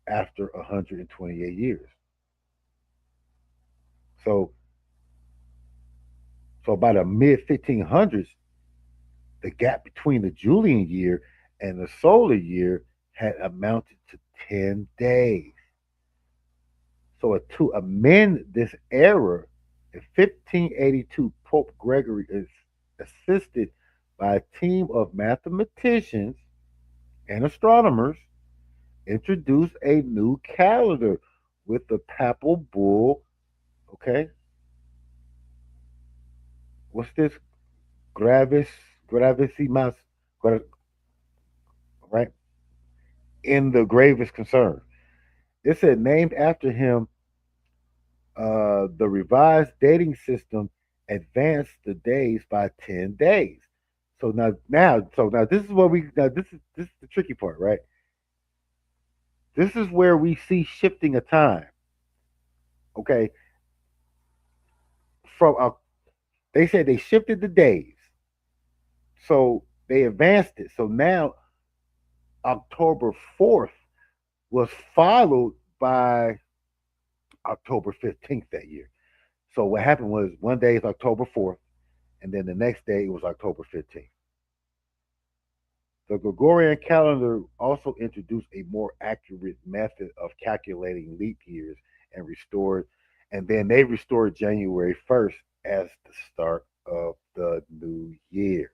after 128 years. So, so by the mid 1500s, the gap between the Julian year and the solar year had amounted to 10 days. So to amend this error, in 1582, Pope Gregory is assisted by a team of mathematicians and astronomers, introduced a new calendar with the papal bull. Okay, what's this? Gravis, gravisimas, right? In the gravest concern. It said, named after him, the revised dating system advanced the days by 10 days. So now this is what we now this is the tricky part, right? This is where we see shifting of time. Okay, from they said they shifted the days, so they advanced it. So now October 4th was followed by October 15th that year. So what happened was one day is October 4th, and then the next day it was October 15th. The Gregorian calendar also introduced a more accurate method of calculating leap years and restored, and then they restored January 1st as the start of the new year.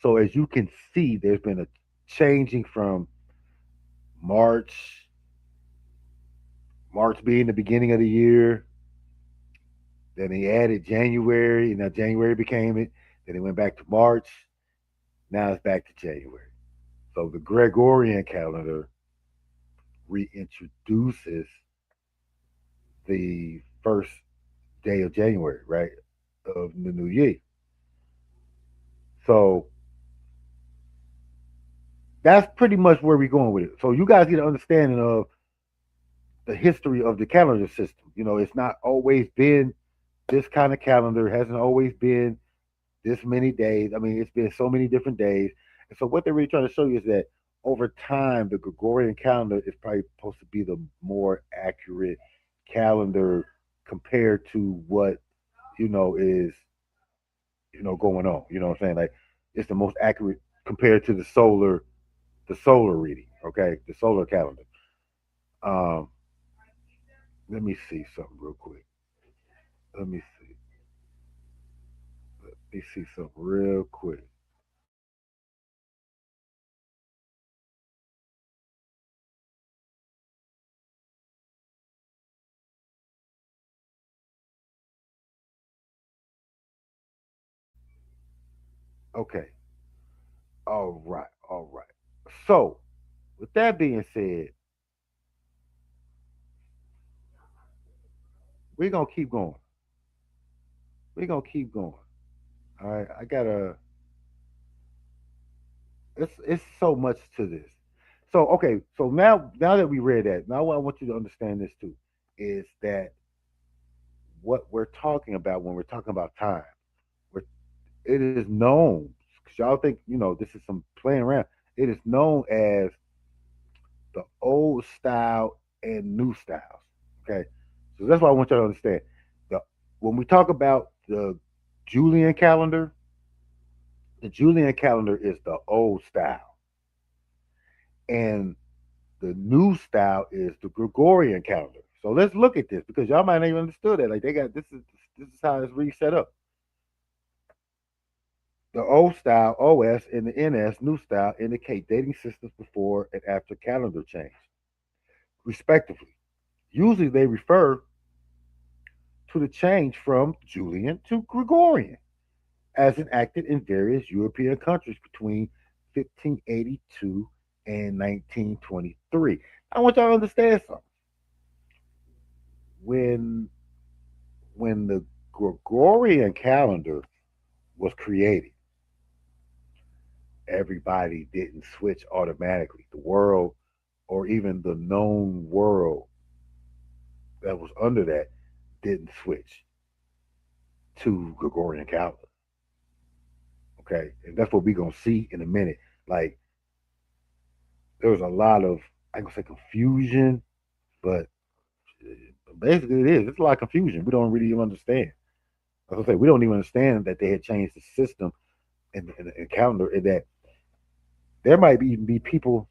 So as you can see, there's been a changing from March, March being the beginning of the year. Then they added January, and now January became it. Then it went back to March. Now it's back to January. So the Gregorian calendar reintroduces the first day of January, right, of the new year. So that's pretty much where we're going with it. So you guys get an understanding of the history of the calendar system. You know, it's not always been this kind of calendar. It hasn't always been this many days. I mean, it's been so many different days. And so what they're really trying to show you is that over time, the Gregorian calendar is probably supposed to be the more accurate calendar compared to what, is, going on. You know what I'm saying? Like it's the most accurate compared to the solar reading, okay? The solar calendar. Um, let me see something real quick. Let me see. Let me see something real quick. Okay. All right. All right. So, with that being said, we're gonna keep going. We're gonna keep going. All right. I gotta. It's so much to this. So okay. So now that we read that, now what I want you to understand this too is that what we're talking about when we're talking about time, we're, it is known because y'all think this is some playing around. It is known as the old style and new styles. Okay, so that's what I want y'all to understand. The When we talk about the Julian calendar, the Julian calendar is the old style, and the new style is the Gregorian calendar. So let's look at this because y'all might not even understood that. Like they got this is how it's really set up. The old style OS and the NS new style indicate dating systems before and after calendar change, respectively. Usually they refer to the change from Julian to Gregorian, as enacted in various European countries between 1582 and 1923. I want y'all to understand something. When when the Gregorian calendar was created, everybody didn't switch automatically. The world, or even the known world that was under that, didn't switch to Gregorian calendar. Okay, and that's what we're gonna see in a minute. Like there was a lot of, I gonna say, confusion, but basically it is. It's a lot of confusion. We don't really even understand. Like I say, we don't even understand that they had changed the system in calendar, and that there might even be people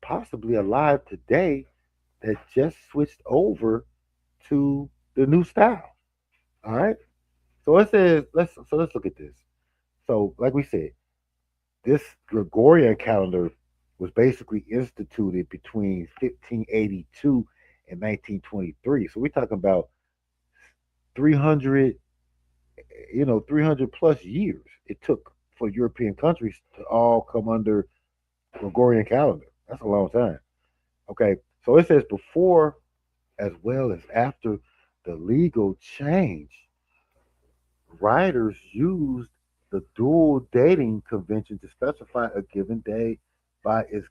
possibly alive today that just switched over to the new style. All right. So it says let's look at this. So like we said, this Gregorian calendar was basically instituted between 1582 and 1923. So we're talking about 300, 300 plus years it took for European countries to all come under Gregorian calendar. That's a long time. Okay, so it says before as well as after the legal change, writers used the dual dating convention to specify a given day by its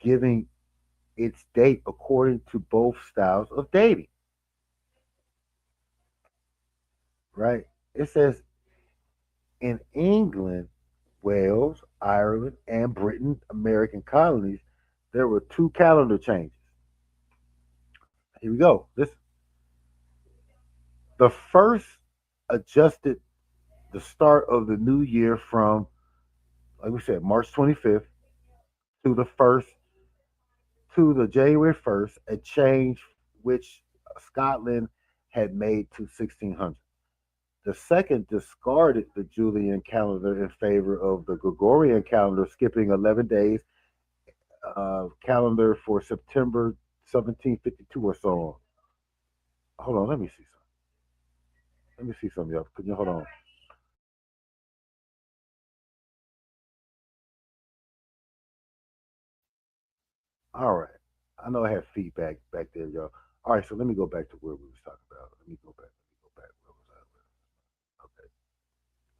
giving its date according to both styles of dating. Right? It says in England, Wales, Ireland, and Britain, American colonies, there were two calendar changes. Here we go. The first adjusted the start of the new year from, like we said, March 25th to the first to the January 1st, a change which Scotland had made to 1600. The second discarded the Julian calendar in favor of the Gregorian calendar, skipping 11 days, calendar for September 1752 or so on. Hold on, let me see something. Let me see something else. Can you hold on? All right. I know I had feedback back there, y'all. All right, so let me go back to where we was talking about. Let me go back. Let me go back. Where was I? Okay.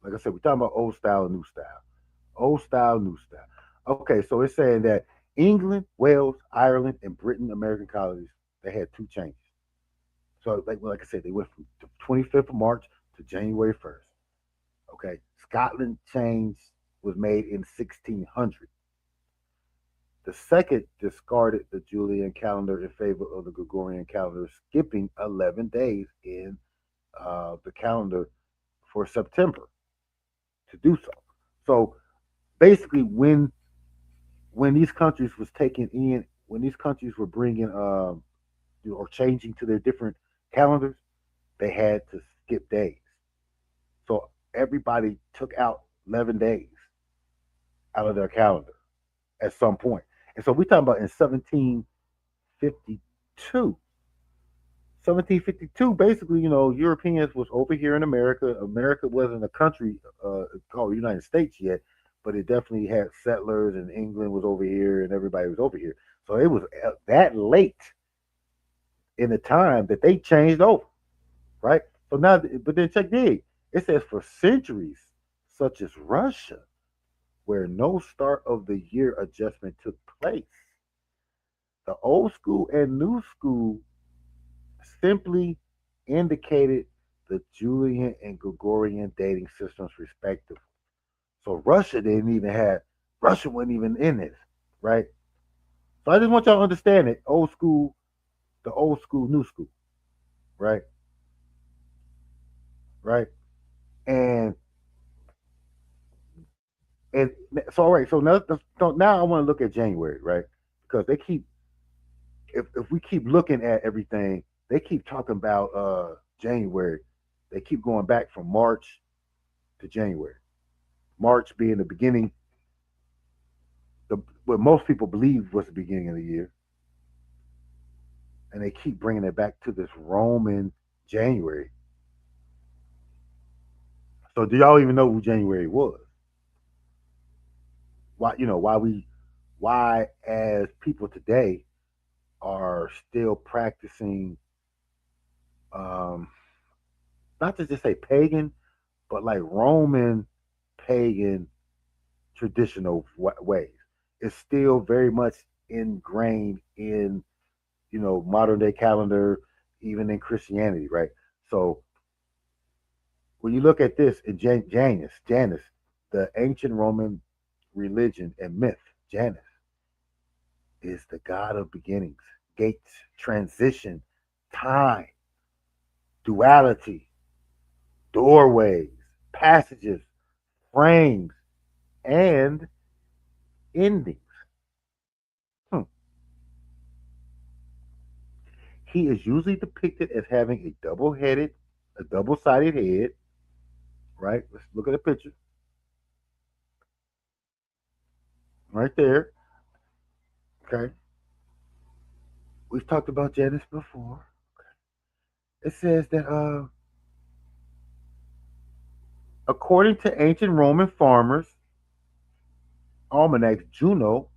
Like I said, we're talking about old style and new style. Old style, new style. Okay, so it's saying that England, Wales, Ireland, and Britain, American colonies, they had two changes. So, like I said, they went from the 25th of March to January 1st. Okay, Scotland change was made in 1600. The second discarded the Julian calendar in favor of the Gregorian calendar, skipping 11 days in the calendar for September to do so. So basically, when these countries was taking in, when these countries were bringing or changing to their different calendars, they had to skip days. So everybody took out 11 days out of their calendar at some point. And so we're talking about in 1752. 1752, basically, Europeans was over here in America. America wasn't a country called the United States yet, but it definitely had settlers, and England was over here, and everybody was over here. So it was that late in the time that they changed over, right? So now, but then check this. It says for centuries, such as Russia, where no start of the year adjustment took place, the old school and new school simply indicated the Julian and Gregorian dating systems respectively. So Russia wasn't even in this, right? So I just want y'all to understand it. The old school, new school, right? Right? And and so all right, so now I want to look at January, right? Because they keep if we keep looking at everything, they keep talking about January. They keep going back from March to January. March being the beginning, what most people believe was the beginning of the year, and they keep bringing it back to this Roman January. So do y'all even know who January was? Why as people today are still practicing, um, not to just say pagan, but like Roman pagan traditional ways. It's still very much ingrained in modern day calendar, even in Christianity, right? So when you look at this in Janus, the ancient Roman religion and myth, Janus is the god of beginnings, gates, transition, time, duality, doorways, passages, frames, and endings. Hmm. He is usually depicted as having a double-sided head, right? Let's look at the picture right there. Okay. We've talked about Janus before. It says that according to ancient Roman farmers' almanacs, Juno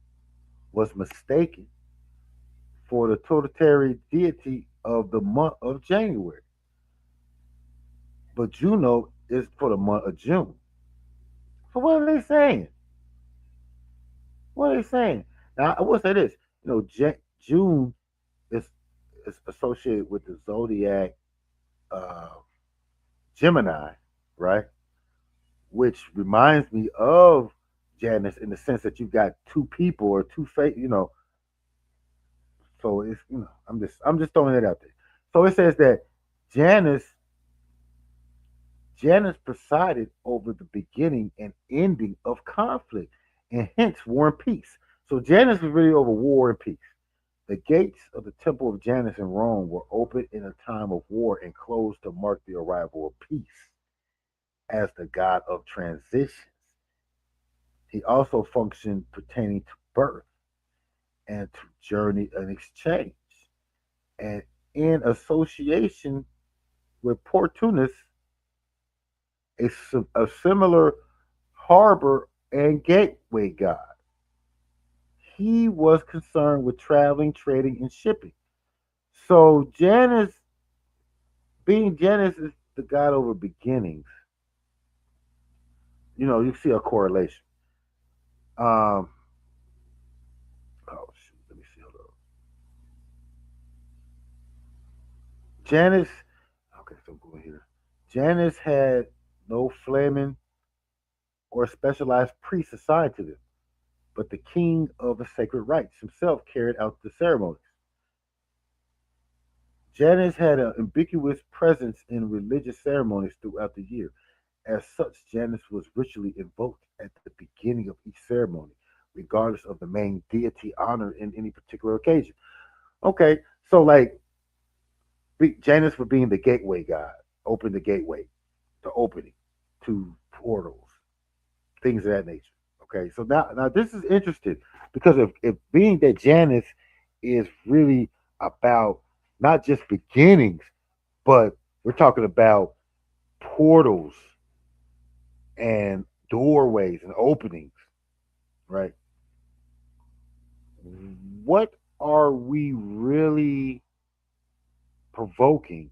was mistaken for the tutelary deity of the month of January. But Juno is for the month of June. So what are they saying? What are they saying? Now I will say this: June is associated with the zodiac uh, Gemini, right? Which reminds me of Janus in the sense that you've got two people or two fate, So it's I'm just throwing it out there. So it says that Janus Janus presided over the beginning and ending of conflict, and hence war and peace. So Janus was really over war and peace. The gates of the temple of Janus in Rome were open in a time of war and closed to mark the arrival of peace. As the god of transitions, he also functioned pertaining to birth and to journey and exchange. And in association with Portunus, a similar harbor and gateway god. He was concerned with traveling, trading, and shipping. So Janus, being Janus is the god over beginnings, you see a correlation. Um, oh shoot, let me see. Hold on. Janus, okay, so I'm going here. Janus had no flaming or specialized priests assigned to them, but the king of the sacred rites himself carried out the ceremonies. Janus had an ambiguous presence in religious ceremonies throughout the year. As such, Janus was ritually invoked at the beginning of each ceremony, regardless of the main deity honored in any particular occasion. Okay, so like Janus for being the gateway god, open the gateway, the opening to portals, things of that nature. Okay, so now this is interesting because if being that Janus is really about not just beginnings, but we're talking about portals and doorways and openings, right? What are we really provoking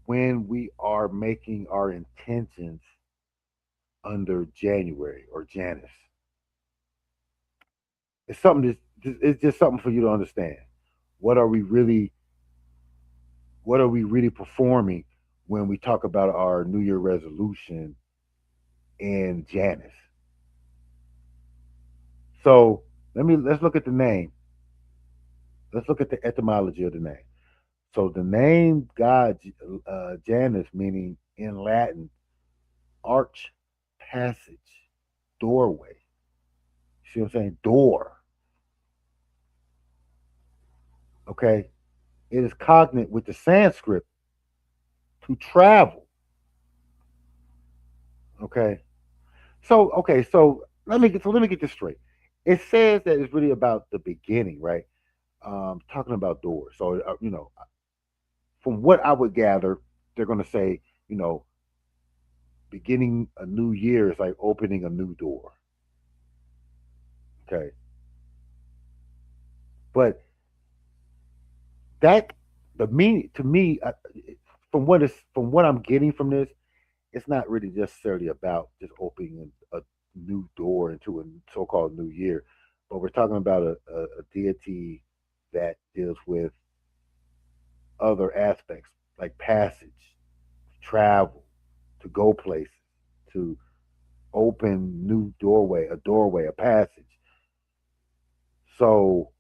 when we are making our intentions under January or Janus? It's something. It's just something for you to understand. What are we really? What are we really performing when we talk about our New Year resolution in Janus? So let's look at the name. Let's look at the etymology of the name. So the name God Janus, meaning in Latin, arch, passage, doorway. See what I'm saying? Door. Okay. It is cognate with the Sanskrit to travel. Okay. So let me get this straight. It says that it's really about the beginning, right? Talking about doors. So from what I would gather, they're going to say, you know, beginning a new year is like opening a new door. Okay, but that the meaning to me, from what I'm getting from this, it's not really necessarily about just opening a new door into a so-called new year, but we're talking about a deity that deals with other aspects like passage, travel, to go places, to open new doorway, a passage. So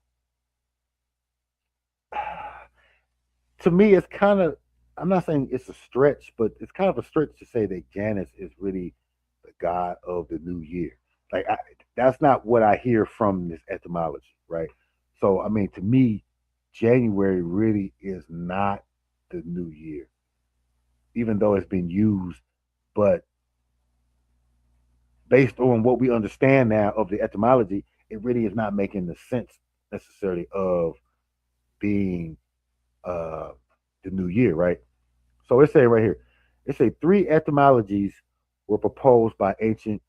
to me, it's kind of, I'm not saying it's a stretch, but it's kind of a stretch to say that Janus is really the god of the new year. Like, that's not what I hear from this etymology, right? So, I mean, to me, January really is not the new year, even though it's been used. But based on what we understand now of the etymology, it really is not making the sense necessarily of being uh, the new year, right? So it's saying right here, it say three etymologies were proposed by ancient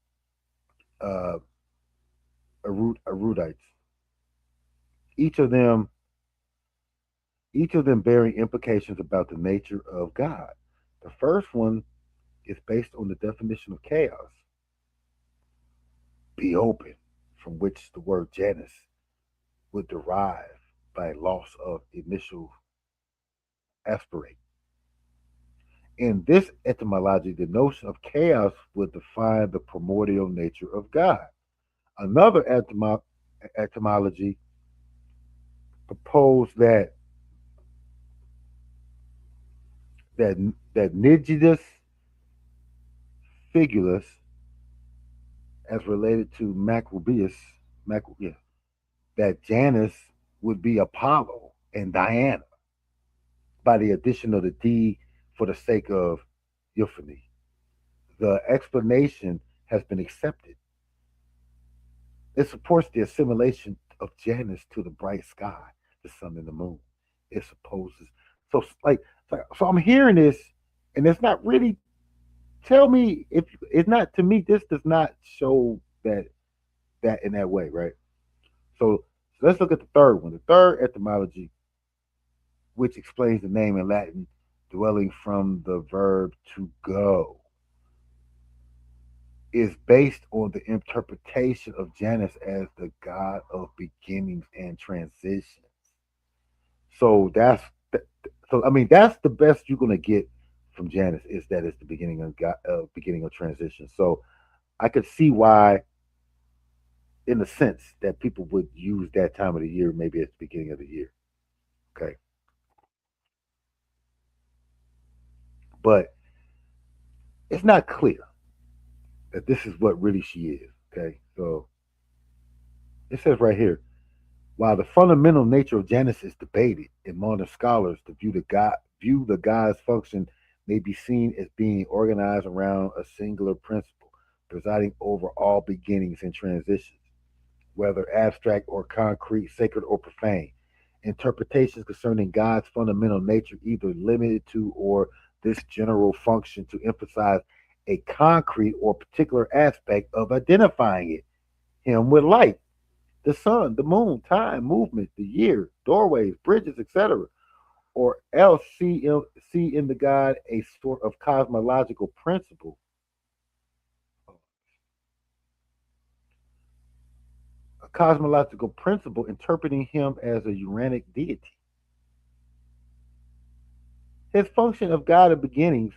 uh, erudites, each of them each of them bearing implications about the nature of God. The first one is based on the definition of chaos, be open, from which the word Janus would derive by loss of initial aspirate. In this etymology, the notion of chaos would define the primordial nature of God. Another etymology proposed that Nigidus Figulus, as related to Macrobius, yeah, that Janus would be Apollo and Diana by the addition of the D for the sake of euphony. The explanation has been accepted. It supports the assimilation of Janus to the bright sky, the sun and the moon. It supposes so so I'm hearing this, and it's not really. Tell me if it's not to me. This does not show that in that way, right? So let's look at the third one. The third etymology, which explains the name in Latin, dwelling from the verb to go, is based on the interpretation of Janus as the god of beginnings and transitions. So so I mean that's the best you're gonna get from Janus is that it's the beginning of beginning of transition. So I could see why, in the sense that people would use that time of the year maybe at the beginning of the year. Okay, but it's not clear that this is what really she is. Okay, so it says right here, while the fundamental nature of Janus is debated in modern scholars, view the god's function may be seen as being organized around a singular principle, presiding over all beginnings and transitions, whether abstract or concrete, sacred or profane. Interpretations concerning God's fundamental nature either limited to or this general function to emphasize a concrete or particular aspect of identifying him with light, the sun, the moon, time, movement, the year, doorways, bridges, etc., or else see in the God a sort of cosmological principle, a cosmological principle interpreting him as a Uranic deity. His function of God of beginnings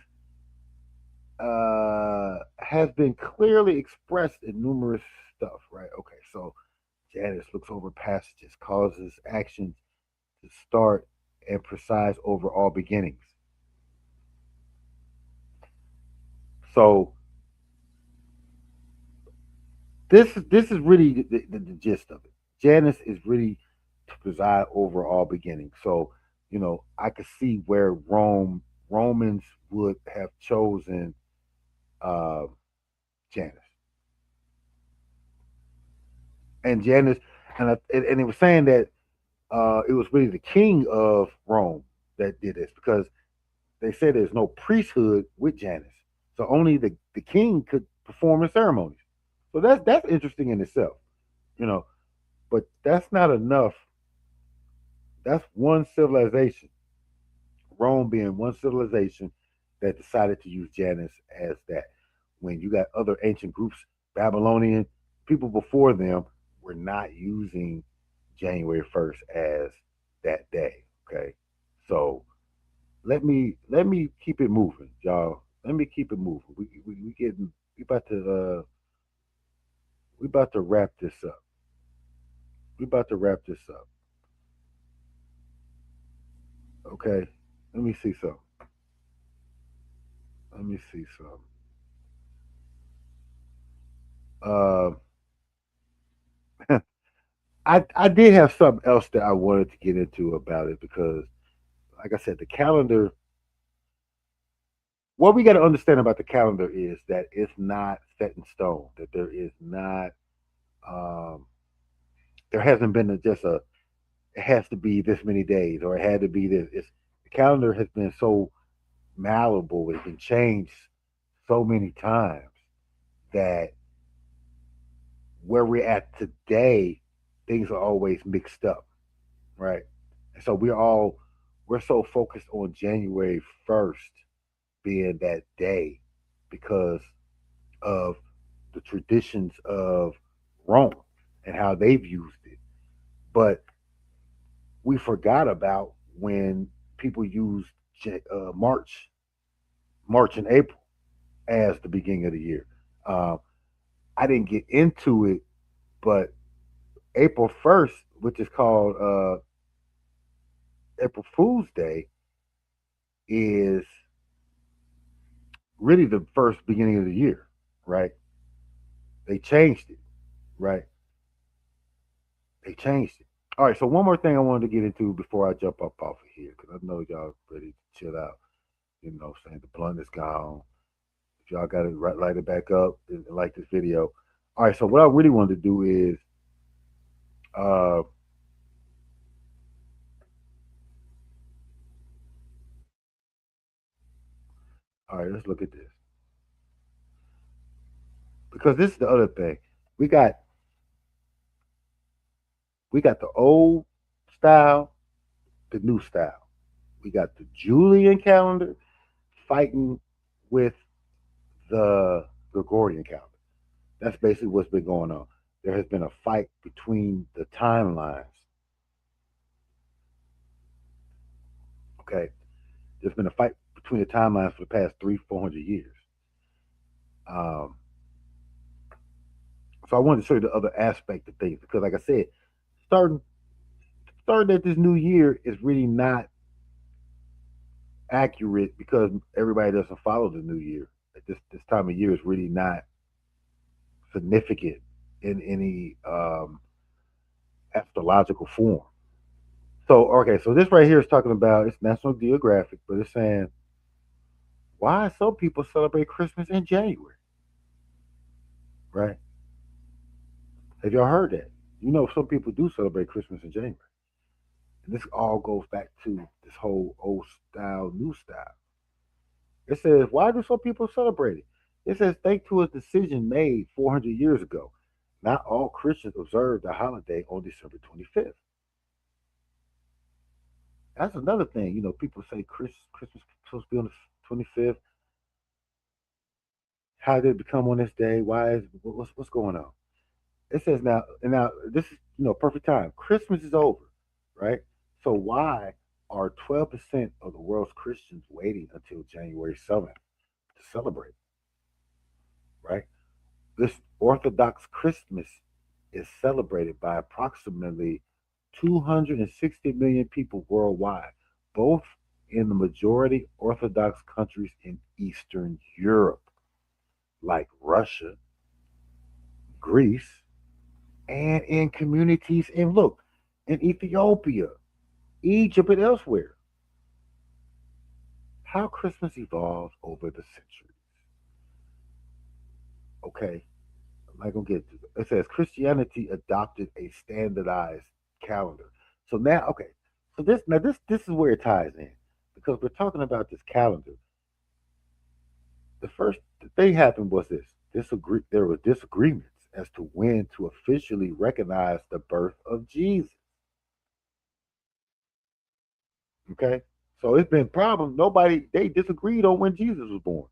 has been clearly expressed in numerous stuff, right? Okay, so Janus looks over passages, causes actions to start, and presides over all beginnings. So this is really the gist of it. Janus is really to preside over all beginnings. So I could see where Romans would have chosen uh, Janus and Janus, and it was saying that it was really the king of Rome that did this because they said there's no priesthood with Janus, so only the king could perform the ceremonies. So that's interesting in itself, you know. But that's not enough. That's one civilization, Rome being one civilization that decided to use Janus as that. When you got other ancient groups, Babylonian people before them were not using January 1st as that day. Okay, so let me keep it moving, y'all. Let me keep it moving. We getting we about to wrap this up. We about to wrap this up. Okay, let me see some. Let me see some. Uh, I did have something else that I wanted to get into about it because, like I said, the calendar. What we got to understand about the calendar is that it's not set in stone. That there is not. Um, there hasn't been just a. It has to be this many days, or it had to be this. The calendar has been so malleable. It's been changed so many times that where we're at today, things are always mixed up, right? And so we're so focused on January 1st being that day because of the traditions of Rome and how they've used it. But we forgot about when people used March, March and April as the beginning of the year. Uh, I didn't get into it, but April 1st, which is called April Fool's Day is really the first beginning of the year, right? They changed it, right? They changed it. All right, so one more thing I wanted to get into before I jump up off of here, because I know y'all ready to chill out. You know, saying the blunt is gone. If y'all got to light it back up and like this video. All right, so what I really wanted to do is, uh, all right, let's look at this, because this is the other thing. We got we got the old style, the new style. We got the Julian calendar fighting with the Gregorian calendar. That's basically what's been going on. There has been a fight between the timelines. Okay, there's been a fight between the timelines for the past 300-400 years. Um, so I wanted to show you the other aspect of things because, like I said, starting starting at this new year is really not accurate because everybody doesn't follow the new year. At this time of year is really not significant in any astrological form. So okay, so this right here is talking about it's National Geographic, but it's saying why some people celebrate Christmas in January, right? Have y'all heard that? You know, some people do celebrate Christmas in January, and this all goes back to this whole old style, new style. It says why do some people celebrate it? It says thanks to a decision made 400 years ago. Not all Christians observe the holiday on December 25th. That's another thing. You know, people say Christmas is supposed to be on the 25th. How did it become on this day? Why is what's going on? It says now, and now this is perfect time. Christmas is over, right? So why are 12% of the world's Christians waiting until January 7th to celebrate? Right? This Orthodox Christmas is celebrated by approximately 260 million people worldwide, both in the majority Orthodox countries in Eastern Europe, like Russia, Greece, and in communities in Ethiopia, Egypt, and elsewhere. How Christmas evolved over the centuries. Okay, I'm not gonna get to it. It says Christianity adopted a standardized calendar. So now, okay, so this is where it ties in because we're talking about this calendar. The first thing happened was this. There were disagreements as to when to officially recognize the birth of Jesus. Okay, so it's been problems. Nobody they disagreed on when Jesus was born.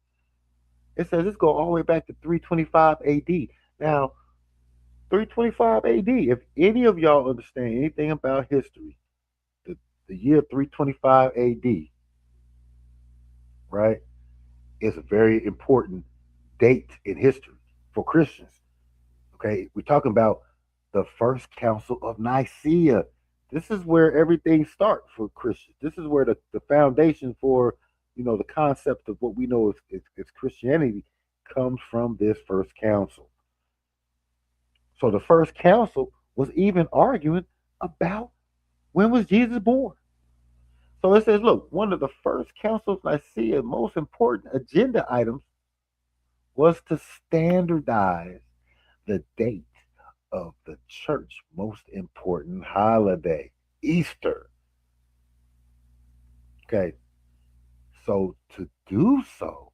It says it's going all the way back to 325 AD. Now, 325 AD. If any of y'all understand anything about history, the, the year 325 AD, right, is a very important date in history for Christians. Okay, we're talking about the first council of Nicaea. This is where everything starts for Christians. This is where the foundation for the concept of what we know is Christianity comes from this first council. So the first council was even arguing about when was Jesus born. So it says, look, one of the first councils Nicaea most important agenda items was to standardize the date of the church most important holiday, Easter. Okay, so to do so,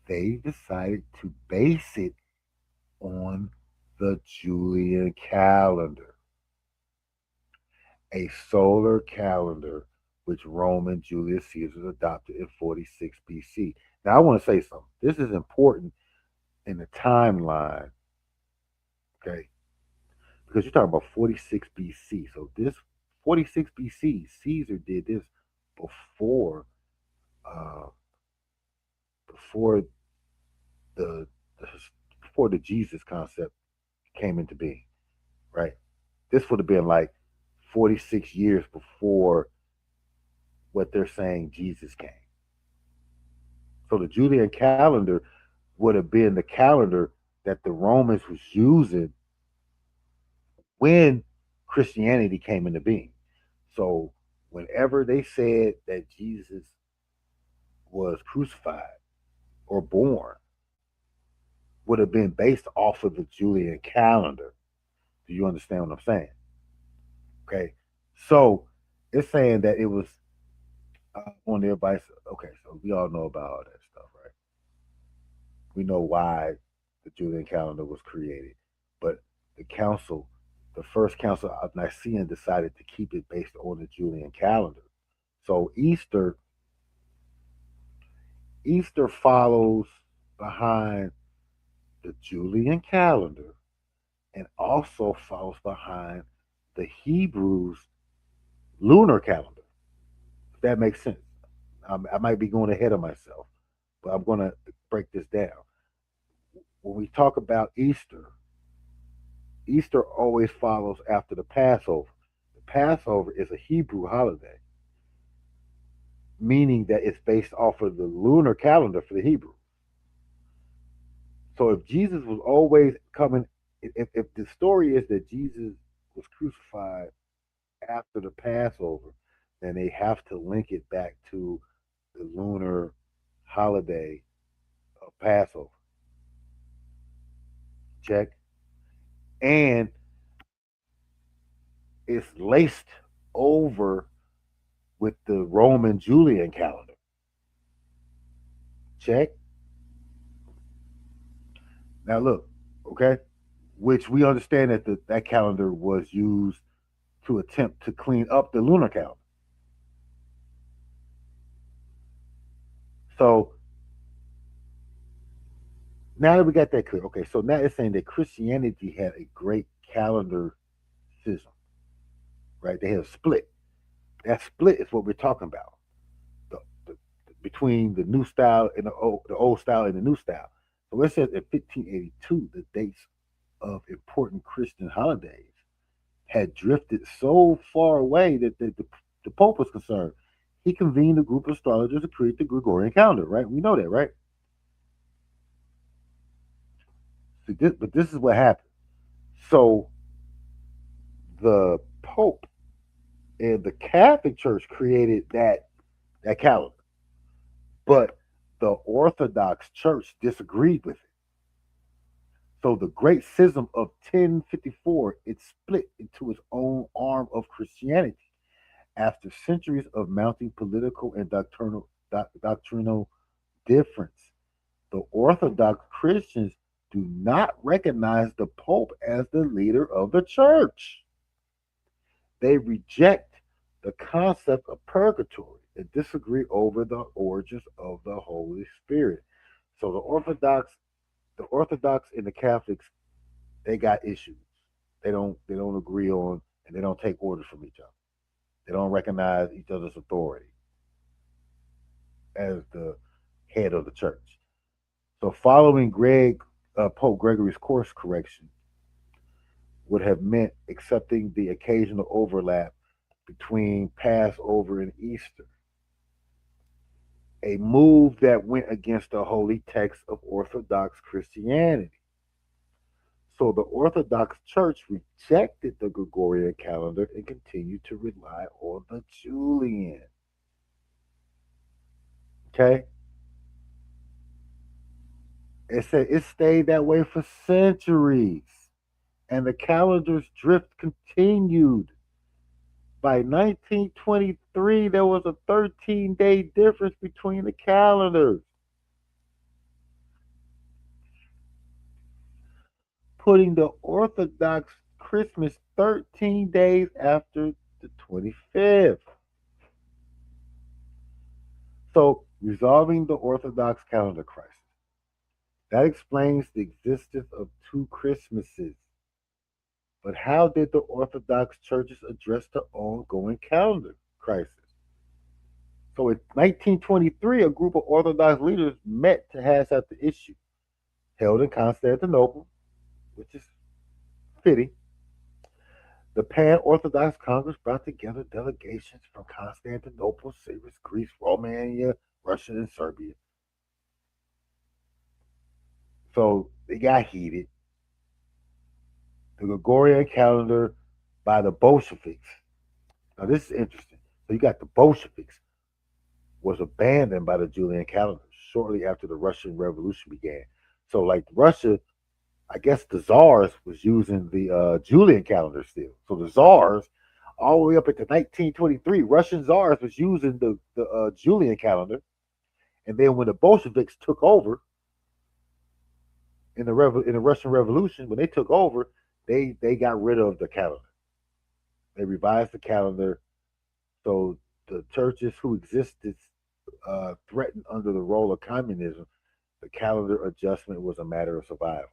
they decided to base it on the Julian calendar, a solar calendar which Roman Julius Caesar adopted in 46 BC. Now, I want to say something. This is important in the timeline, okay? Because you're talking about 46 BC. So this 46 BC, Caesar did this before uh, before the, the before the Jesus concept came into being, right? This would have been like 46 years before what they're saying Jesus came. So the Julian calendar would have been the calendar that the Romans was using when Christianity came into being. So whenever they said that Jesus was crucified or born, would have been based off of the Julian calendar. Do you understand what I'm saying? Okay. So it's saying that it was on their advice. Okay, so we all know about all that stuff, right? We know why the Julian calendar was created, but the council, the first council of Nicene, decided to keep it based on the Julian calendar. So Easter follows behind the Julian calendar and also follows behind the Hebrews lunar calendar. If that makes sense. I might be going ahead of myself, but I'm going to break this down. When we talk about Easter, Easter always follows after the Passover. The Passover is a Hebrew holiday, meaning that it's based off of the lunar calendar for the Hebrew. So if Jesus was always coming, if the story is that Jesus was crucified after the Passover, then they have to link it back to the lunar holiday of Passover. Check. And it's laced over with the Roman Julian calendar. Check. Now look, okay, which we understand that that calendar was used to attempt to clean up the lunar calendar. So now that we got that clear, okay, so now it's saying that Christianity had a great calendar system, right? They had a split. That split is what we're talking about. The, the, between the new style and the old style and the new style. So it says in 1582, the dates of important Christian holidays had drifted so far away that the Pope was concerned. He convened a group of astrologers to create the Gregorian calendar, right? We know that, right? But this is what happened. So the Pope and the Catholic Church created that calendar, but the Orthodox Church disagreed with it. So the Great Schism of 1054, it split into its own arm of Christianity. After centuries of mounting political and doctrinal difference, the Orthodox Christians do not recognize the Pope as the leader of the church. They reject the concept of purgatory and disagree over the origins of the Holy Spirit. So the Orthodox and the Catholics, they got issues. They don't agree on, and they don't take orders from each other. They don't recognize each other's authority as the head of the church. So following Pope Gregory's course correction would have meant accepting the occasional overlap between Passover and Easter, a move that went against the holy text of Orthodox Christianity. So the Orthodox Church rejected the Gregorian calendar and continued to rely on the Julian. Okay? It said it stayed that way for centuries, and the calendar's drift continued. By 1923, there was a 13-day difference between the calendars, putting the Orthodox Christmas 13 days after the 25th. So, resolving the Orthodox calendar crisis. That explains the existence of two Christmases. But how did the Orthodox churches address the ongoing calendar crisis? So in 1923, a group of Orthodox leaders met to hash out the issue, held in Constantinople, which is fitting. The Pan-Orthodox Congress brought together delegations from Constantinople, Cyprus, Greece, Romania, Russia, and Serbia. So they got heated. The Gregorian calendar by the Bolsheviks. Now this is interesting. So you got the Bolsheviks was abandoned by the Julian calendar shortly after the Russian Revolution began. So like Russia, I guess the czars was using the Julian calendar still. So the czars, all the way up into 1923, Russian czars was using the Julian calendar, and then when the Bolsheviks took over in the Russian Revolution, when they took over, they got rid of the calendar. They revised the calendar, so the churches who existed threatened under the role of communism. The calendar adjustment was a matter of survival.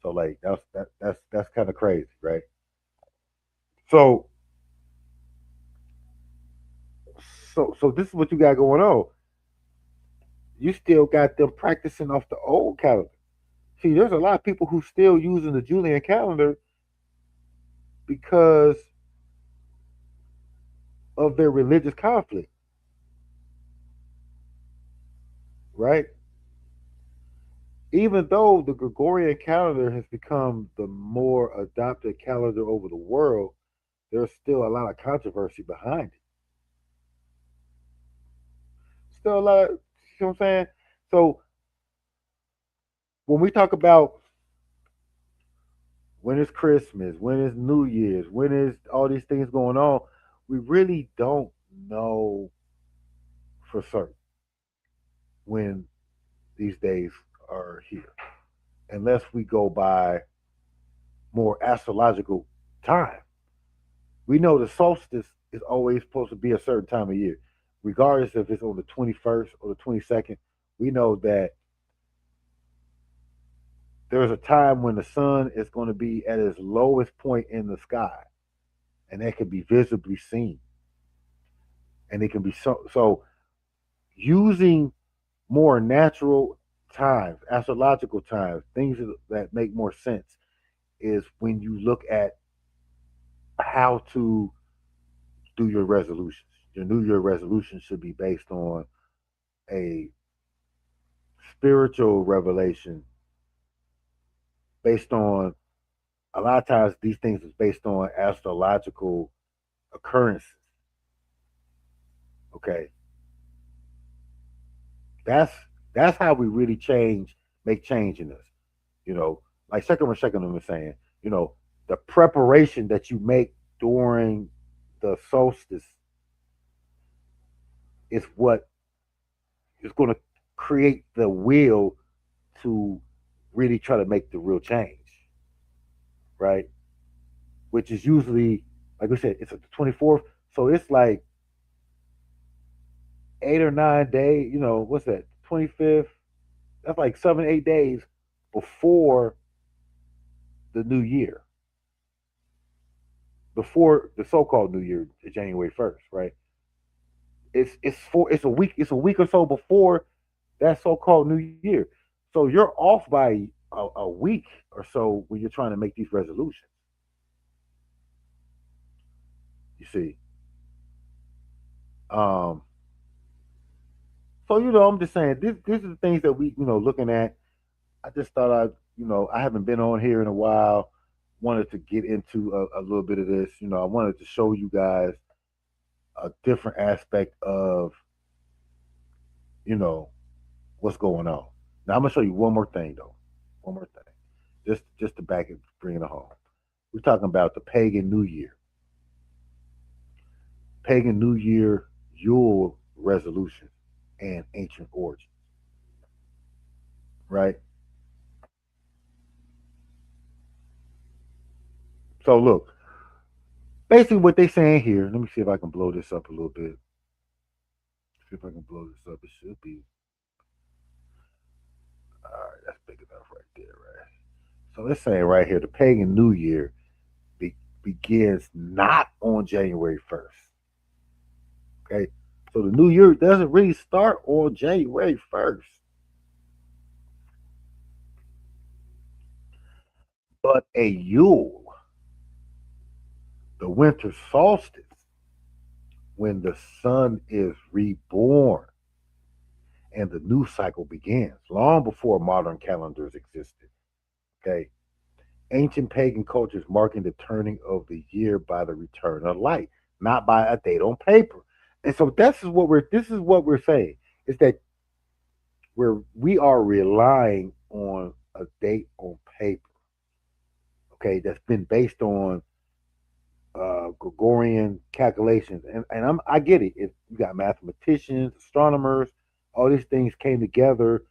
So like that's kind of crazy, right? So so this is what you got going on. You still got them practicing off the old calendar. See, there's a lot of people who still using the Julian calendar because of their religious conflict, right? Even though the Gregorian calendar has become the more adopted calendar over the world, there's still a lot of controversy behind it. Still a lot of, you know what I'm saying? So when we talk about when is Christmas, when is New Year's, when is all these things going on, we really don't know for certain when these days are here, unless we go by more astrological time. We know the solstice is always supposed to be a certain time of year, regardless if it's on the 21st or the 22nd. We know that there's a time when the sun is going to be at its lowest point in the sky, and that can be visibly seen. And it can be so using more natural times, astrological times, things that make more sense is when you look at how to do your resolutions. Your New Year resolution should be based on a spiritual revelation, based on a lot of times these things is based on astrological occurrences. Okay, that's that's how we really make change in us. You know, like Second was saying, you know, the preparation that you make during the solstice is what is going to create the will to really try to make the real change, right? Which is usually, like we said, it's the 24th. So it's like 8 or 9 days, what's that, 25th? That's like 7, 8 days before the new year, before the so-called New Year, January 1st, right? It's a week or so before that so-called New Year. So you're off by a week or so when you're trying to make these resolutions. You see, um, so I'm just saying these are the things that we looking at. I just thought I haven't been on here in a while. Wanted to get into a little bit of this. I wanted to show you guys a different aspect of you know what's going on. Now I'm gonna show you one more thing though. One more thing, just to back it, bring it home. We're talking about the pagan New Year Yule resolution and ancient origin, right? So look, basically what they saying here. Let me see if I can blow this up a little bit. See if I can blow this up. It should be all right. That's big enough right there, right? So it's saying right here, the pagan New Year begins not on January 1st. Okay, so the New Year doesn't really start on January 1st, but a Yule The winter solstice, when the sun is reborn and the new cycle begins, long before modern calendars existed. Okay. Ancient pagan cultures marking the turning of the year by the return of light, not by a date on paper. And so this is what we're saying is that we are relying on a date on paper, okay, that's been based on Gregorian calculations, and I get it. You got mathematicians, astronomers, all these things came together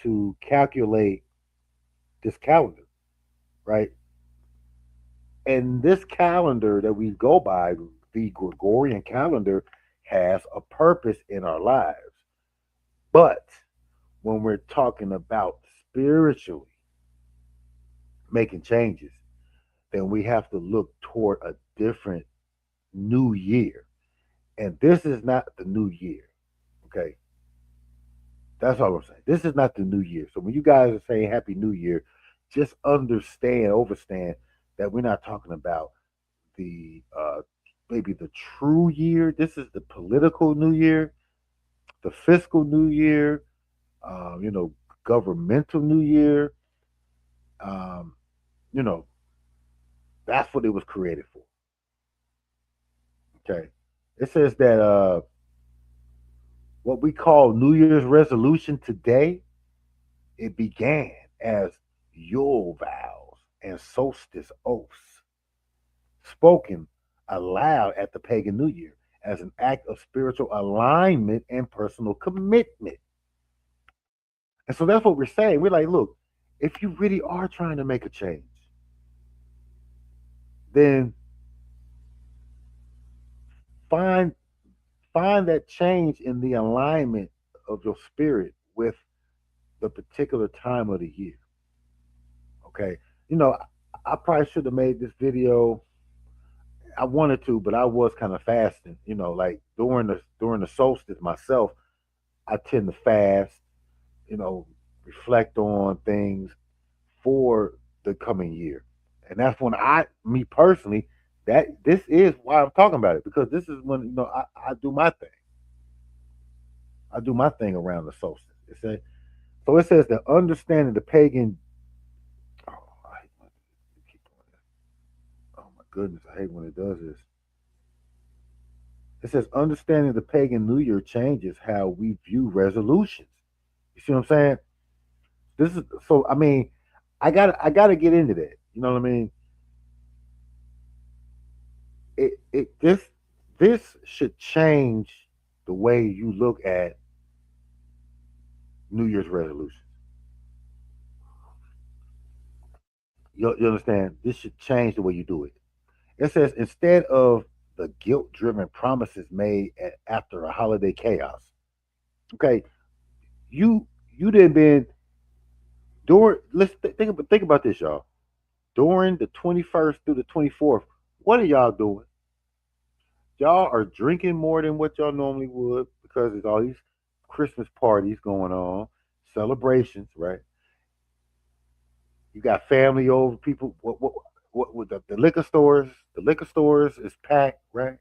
to calculate this calendar, right? And this calendar that we go by, the Gregorian calendar, has a purpose in our lives. But when we're talking about spiritually making changes, then we have to look toward a different new year. And this is not the new year. Okay. That's all I'm saying. This is not the new year. So when you guys are saying Happy New Year, just understand that we're not talking about the maybe the true year. This is the political new year, the fiscal new year, you know, governmental new year. Um, you know, that's what it was created for. Okay. It says that what we call New Year's resolution today, it began as Yule vows and solstice oaths, spoken aloud at the pagan New Year as an act of spiritual alignment and personal commitment. And so that's what we're saying. We're like, look, if you really are trying to make a change, then find find that change in the alignment of your spirit with the particular time of the year. Okay. You know, I probably should have made this video. I wanted to, but I was kind of fasting. You know, like during the solstice myself, I tend to fast. You know, reflect on things for the coming year, and that's when me personally, that this is why I'm talking about it because this is when I do my thing. I do my thing around the solstice. So it says that understanding the pagan. Oh, I hate when it keep doing that. Oh my goodness, I hate when it does this. It says understanding the pagan New Year changes how we view resolutions. You see what I'm saying? This is so. I mean, I gotta get into that. You know what I mean? This should change the way you look at New Year's resolutions. You understand? This should change the way you do it. It says instead of the guilt-driven promises made after a holiday chaos. Okay, you didn't been during. Think about this, y'all. During the 21st through the 24th, what are y'all doing? Y'all are drinking more than what y'all normally would because there's all these Christmas parties going on, celebrations, right? You got family over, people. What with the liquor stores? The liquor stores is packed, right?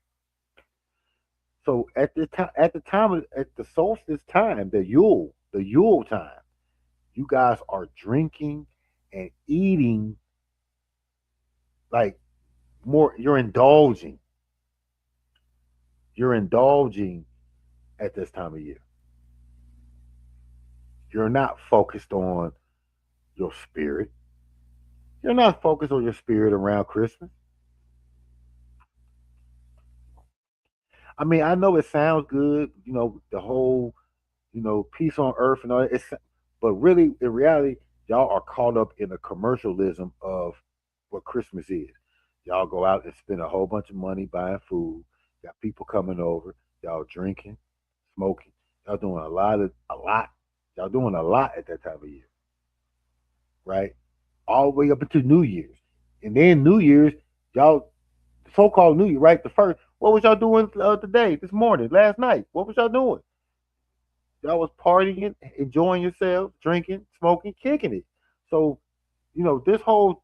So at the solstice time, the Yule time, you guys are drinking and eating like more. You're indulging at this time of year. You're not focused on your spirit. You're not focused on your spirit around Christmas. I mean, I know it sounds good, the whole, peace on earth and all that. But really, in reality, y'all are caught up in the commercialism of what Christmas is. Y'all go out and spend a whole bunch of money buying food. Got people coming over. Y'all drinking, smoking. Y'all doing a lot. Y'all doing a lot at that time of year, right? All the way up into New Year's, and then New Year's, y'all so-called New Year, right? The first. What was y'all doing today, this morning, last night? What was y'all doing? Y'all was partying, enjoying yourselves, drinking, smoking, kicking it. So, this whole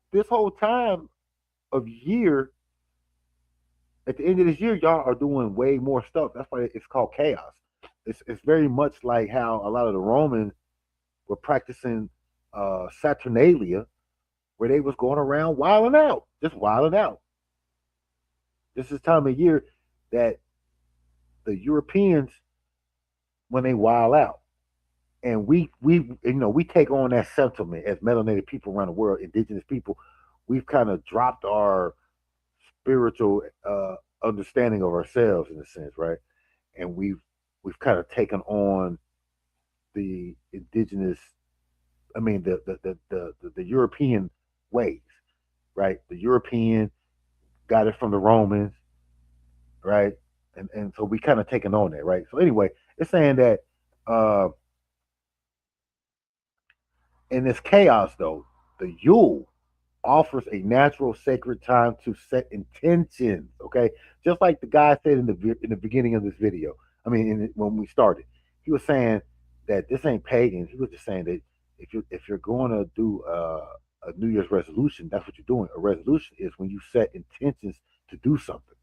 time of year, At the end of this year, y'all are doing way more stuff. That's why it's called chaos. It's very much like how a lot of the Romans were practicing Saturnalia, where they was going around wilding out, just wilding out. This is time of year that the Europeans, when they wild out, and we take on that sentiment as melanated people around the world, indigenous people. We've kind of dropped our spiritual understanding of ourselves in a sense, right? And we've kind of taken on the indigenous, I mean the European ways, right? The European got it from the Romans, right? And so we kind of taken on that, right? So anyway, it's saying that in this chaos, though, the Yule offers a natural sacred time to set intentions. Okay, just like the guy said in the beginning of this video. I mean, when we started, he was saying that this ain't pagan. He was just saying that if you're going to do a New Year's resolution, that's what you're doing. A resolution is when you set intentions to do something.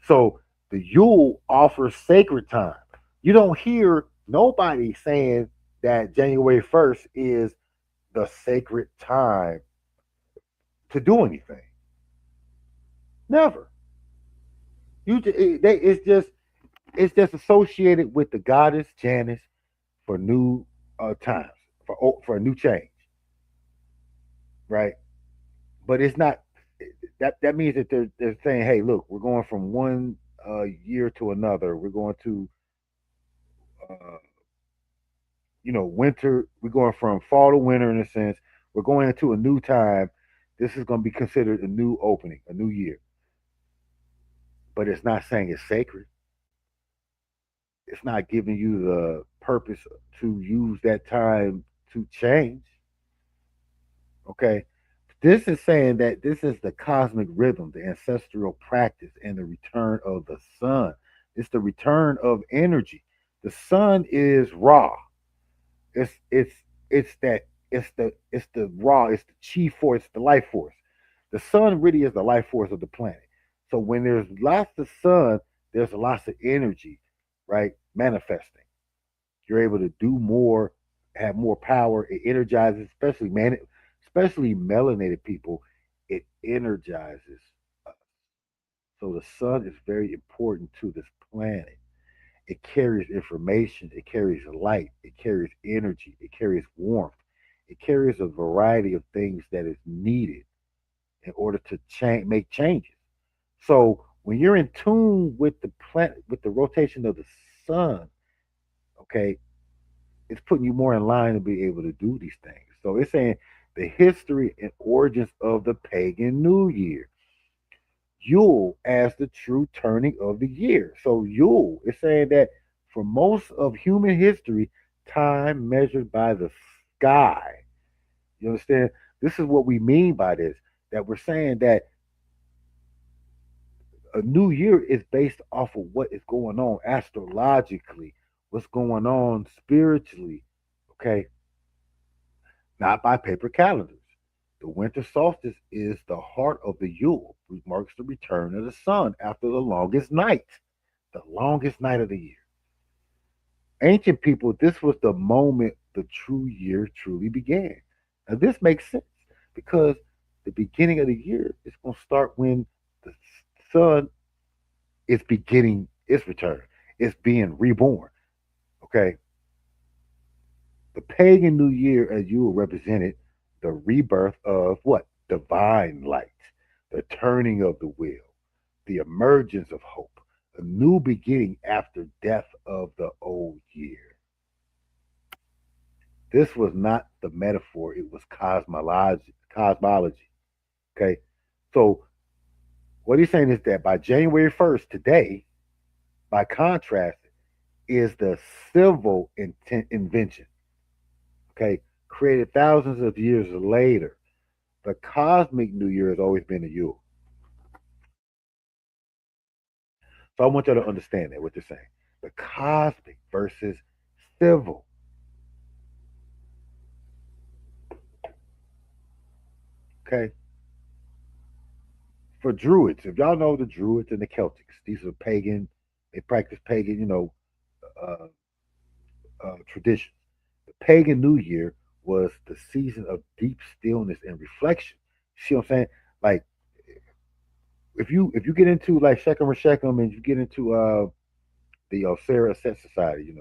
So the Yule offers sacred time. You don't hear nobody saying that January 1st is the sacred time to do anything. Never. It's just associated with the goddess Janus for new times, for a new change, right? But it's not. That means that they're saying, hey, look, we're going from one year to another. We're going to uh, winter. We're going from fall to winter in a sense. We're going into a new time. This is going to be considered a new opening, a new year. But it's not saying it's sacred. It's not giving you the purpose to use that time to change. Okay. This is saying that this is the cosmic rhythm, the ancestral practice, and the return of the sun. It's the return of energy. The sun is raw. It's that it's the raw, it's the chi force, the life force. The sun really is the life force of the planet. So when there's lots of sun, there's lots of energy, right? Manifesting. You're able to do more, have more power. It energizes, especially melanated people. It energizes us. So the sun is very important to this planet. It carries information, it carries light, it carries energy, it carries warmth, it carries a variety of things that is needed in order to make changes. So when you're in tune with the planet, with the rotation of the sun, okay, it's putting you more in line to be able to do these things. So it's saying the history and origins of the pagan New Year. Yule as the true turning of the year. So Yule is saying that for most of human history, time measured by the sky. You understand? This is what we mean by this. That we're saying that a new year is based off of what is going on astrologically, what's going on spiritually. Okay, not by paper calendars. The winter solstice is the heart of the Yule, which marks the return of the sun after the longest night of the year. Ancient people, this was the moment the true year truly began. Now, this makes sense because the beginning of the year is going to start when the sun is beginning its return, it's being reborn. Okay, the pagan New Year, as you were represented, the rebirth of what? Divine light, the turning of the wheel, the emergence of hope, a new beginning after death of the old year. This was not the metaphor, it was cosmology. Okay. So what he's saying is that by January 1st, today, by contrast, is the civil invention. Okay. Created thousands of years later. The cosmic New Year has always been a Yule. So I want you to understand that what they're saying. The cosmic versus civil. Okay. for Druids, if y'all know the Druids and the Celtics, these are pagan. They practice pagan, uh, traditions. The pagan New Year was the season of deep stillness and reflection. See what I'm saying? Like if you get into like Shechem or Shechem and you get into the Sarah Set Society,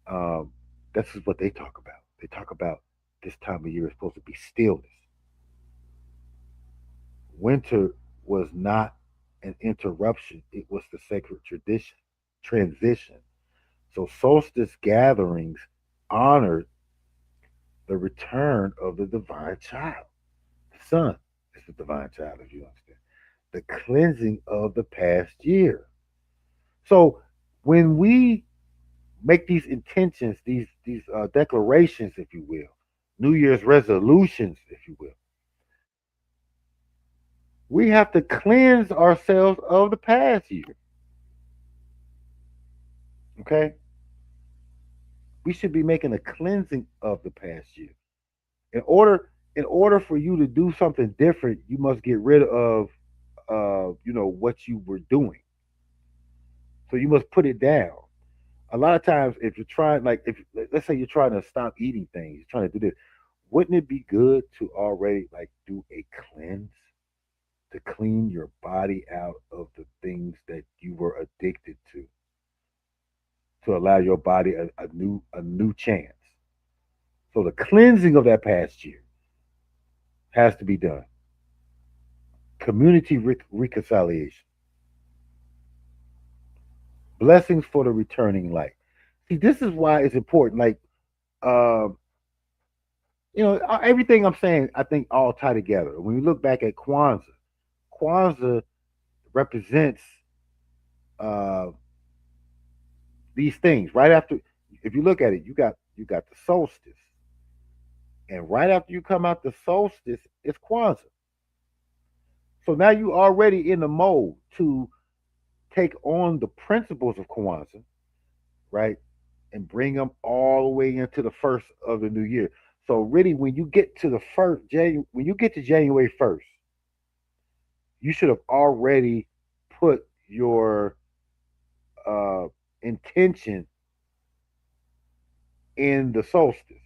um, this is what they talk about. They talk about this time of year is supposed to be stillness. Winter was not an interruption; it was the sacred tradition, transition. So solstice gatherings honored the return of the divine child. The sun is the divine child, if you understand. The cleansing of the past year. So when we make these intentions, these declarations, if you will, New Year's resolutions, if you will, we have to cleanse ourselves of the past year. Okay, we should be making a cleansing of the past year. In order for you to do something different, you must get rid of what you were doing. So you must put it down. A lot of times, if you're trying, like, if let's say you're trying to stop eating things, you're trying to do this, wouldn't it be good to already like do a cleanse to clean your body out of the things that you were addicted to allow your body a new chance. So the cleansing of that past year has to be done. Community reconciliation, blessings for the returning light. See, this is why it's important. Like, um, everything I'm saying, I think all tie together. When you look back at Kwanzaa, Kwanzaa represents uh, these things. Right after, if you look at it, you got the solstice, and right after you come out the solstice, it's Kwanzaa. So now you already in the mode to take on the principles of Kwanzaa, right, and bring them all the way into the first of the new year. So really, when you get to the first January, when you get to January 1st, you should have already put your uh, intention in the solstice,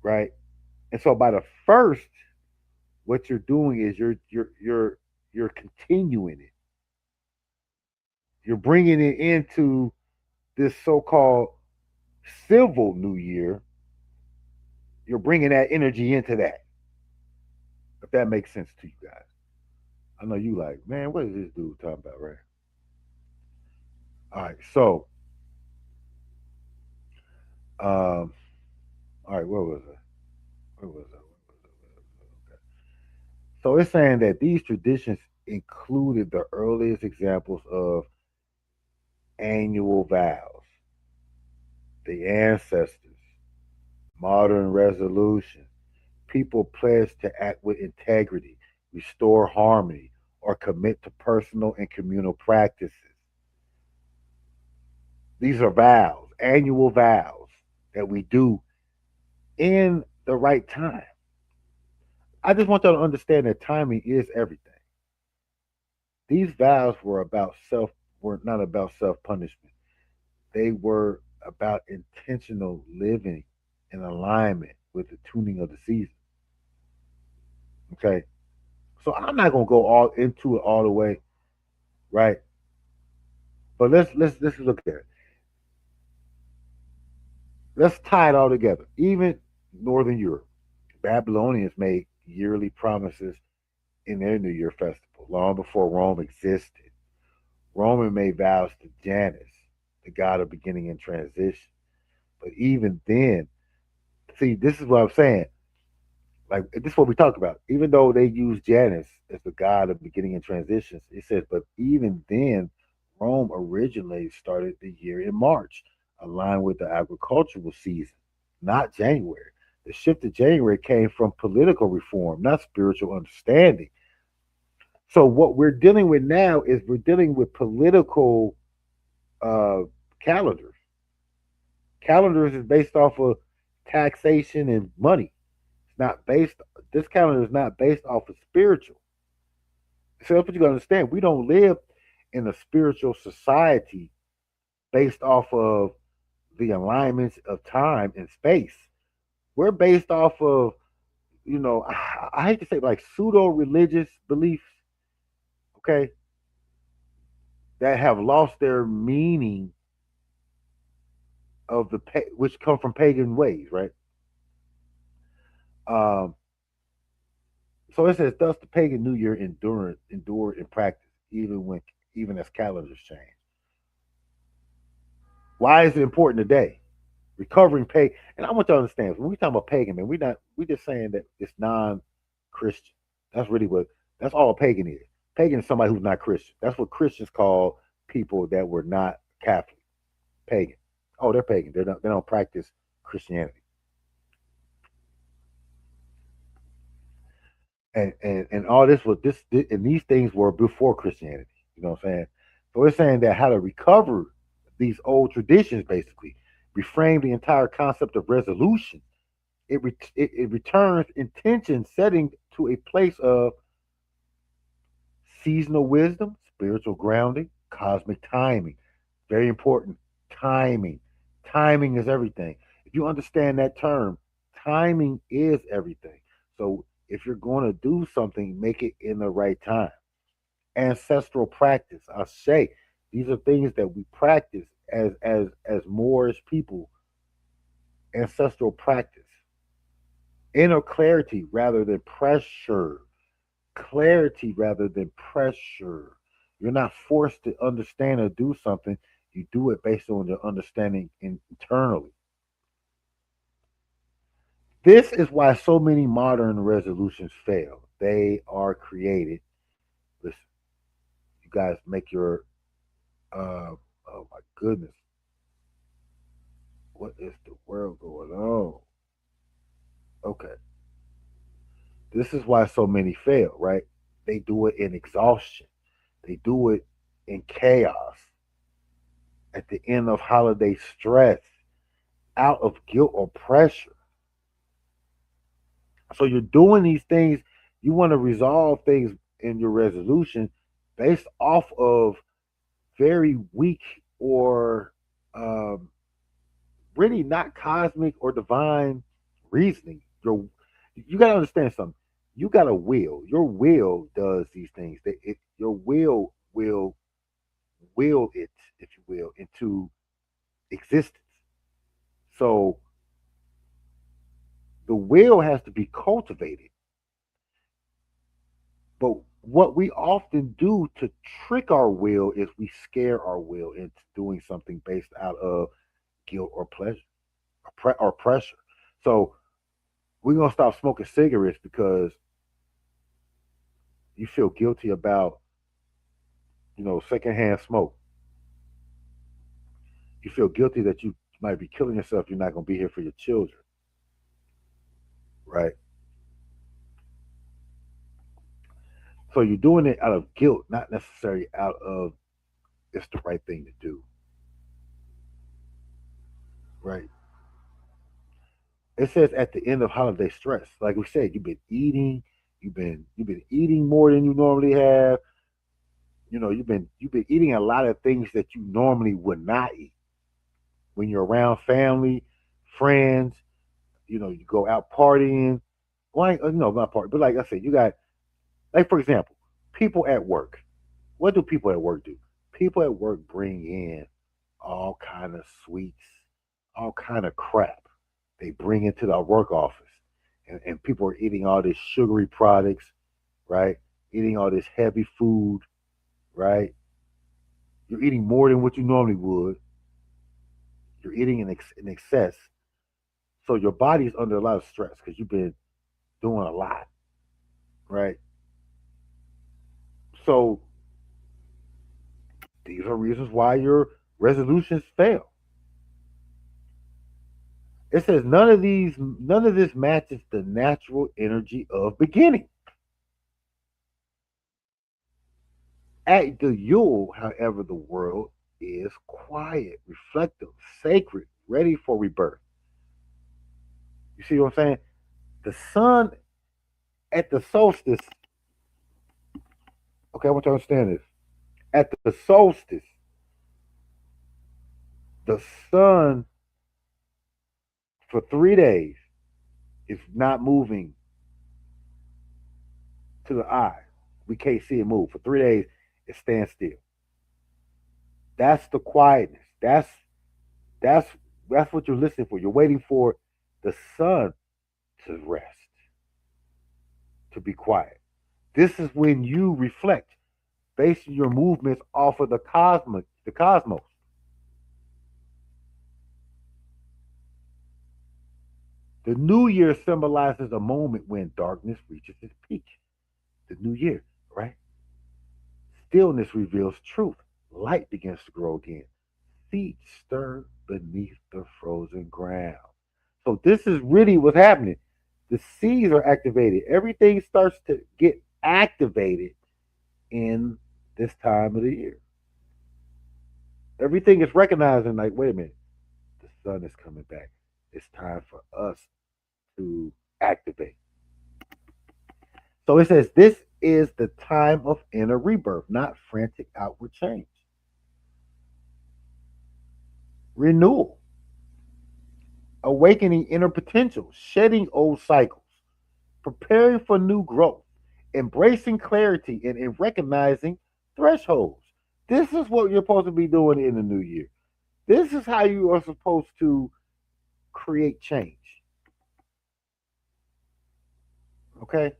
right? And so by the first, what you're doing is you're continuing it. You're bringing it into this so-called civil new year. You're bringing that energy into that. If that makes sense to you guys, I know you like, man, what is this dude talking about, right? All right, so, um, all right, where was I? Where was I? Okay. So it's saying that these traditions included the earliest examples of annual vows, the ancestors, modern resolution. People pledge to act with integrity, restore harmony, or commit to personal and communal practices. These are vows, annual vows that we do in the right time. I just want y'all to understand that timing is everything. These vows were not about self punishment. They were about intentional living in alignment with the tuning of the season. Okay. So I'm not gonna go all into it all the way, right? But let's look at it. Let's tie it all together. Even Northern Europe, Babylonians made yearly promises in their New Year festival long before Rome existed. Roman made vows to Janus, the god of beginning and transition. But even then, see, this is what I'm saying. Like, this is what we talked about. Even though they use Janus as the god of beginning and transitions, it says, but even then, Rome originally started the year in March, aligned with the agricultural season, not January. The shift to January came from political reform, not spiritual understanding. So what we're dealing with now is we're dealing with political uh, calendars. Calendars is based off of taxation and money. It's not based. This calendar is not based off of spiritual. So that's what you gotta understand. We don't live in a spiritual society based off of the alignments of time and space. We're based off of, I hate to say like pseudo religious beliefs, okay, that have lost their meaning of which come from pagan ways, right? Um, so it says, thus the pagan New Year endured in practice, even as calendars change. Why is it important today? Recovering pagan, and I want you to understand when we talk about pagan, man, we just saying that it's non-Christian. That's really what that's all pagan is. Pagan is somebody who's not Christian. That's what Christians call people that were not Catholic. Pagan. Oh, they're pagan. They don't practice Christianity. And all this was this and these things were before Christianity. You know what I'm saying? So we're saying that how to recover these old traditions, basically, reframe the entire concept of resolution. It returns intention setting to a place of seasonal wisdom, spiritual grounding, cosmic timing. Very important. Timing. Timing is everything. If you understand that term, timing is everything. So if you're going to do something, make it in the right time. Ancestral practice, I say, these are things that we practice as Moorish people. Ancestral practice. Inner clarity rather than pressure. Clarity rather than pressure. You're not forced to understand or do something. You do it based on your understanding internally. This is why so many modern resolutions fail. They are created. Listen, you guys make your. Oh my goodness, what is the world going on? Okay, this is why so many fail. Right? They do it in exhaustion. They do it in chaos. At the end of holiday stress, out of guilt or pressure. So you're doing these things. You want to resolve things in your resolution based off of very weak or really not cosmic or divine reasoning. You got to understand something. You got a will. Your will does these things. Your will it, if you will, into existence. So the will has to be cultivated. But what we often do to trick our will is we scare our will into doing something based out of guilt or pleasure or pressure. So we're gonna stop smoking cigarettes because you feel guilty about, secondhand smoke. You feel guilty that you might be killing yourself. You're not gonna be here for your children, right? So you're doing it out of guilt, not necessarily out of it's the right thing to do, right? It says at the end of holiday stress, like we said, you've been eating more than you normally have. You've been eating a lot of things that you normally would not eat when you're around family, friends. You go out partying. Well, not party, but like I said, you got, like, for example, people at work. What do people at work do? People at work bring in all kind of sweets, all kind of crap. They bring into the work office, and people are eating all these sugary products, right? Eating all this heavy food, right? You're eating more than what you normally would. You're eating in excess, so your body is under a lot of stress because you've been doing a lot, right? So these are reasons why your resolutions fail. It says none of this matches the natural energy of beginning. At the Yule, however, the world is quiet, reflective, sacred, ready for rebirth. You see what I'm saying? The sun at the solstice Okay, I want you to understand this. At the solstice, the sun for 3 days is not moving to the eye. We can't see it move. For 3 days, it stands still. That's the quietness. That's that's what you're listening for. You're waiting for the sun to rest, to be quiet. This is when you reflect, basing your movements off of the cosmos. The new year symbolizes a moment when darkness reaches its peak. The new year, right? Stillness reveals truth. Light begins to grow again. Seeds stir beneath the frozen ground. So this is really what's happening. The seeds are activated. Everything starts to get activated in this time of the year. Everything is recognizing, like, wait a minute, the sun is coming back. It's time for us to activate. So it says this is the time of inner rebirth, not frantic outward change. Renewal, awakening inner potential, shedding old cycles, preparing for new growth, embracing clarity, and recognizing thresholds. This is what you're supposed to be doing in the new year. This is how you are supposed to create change. Okay?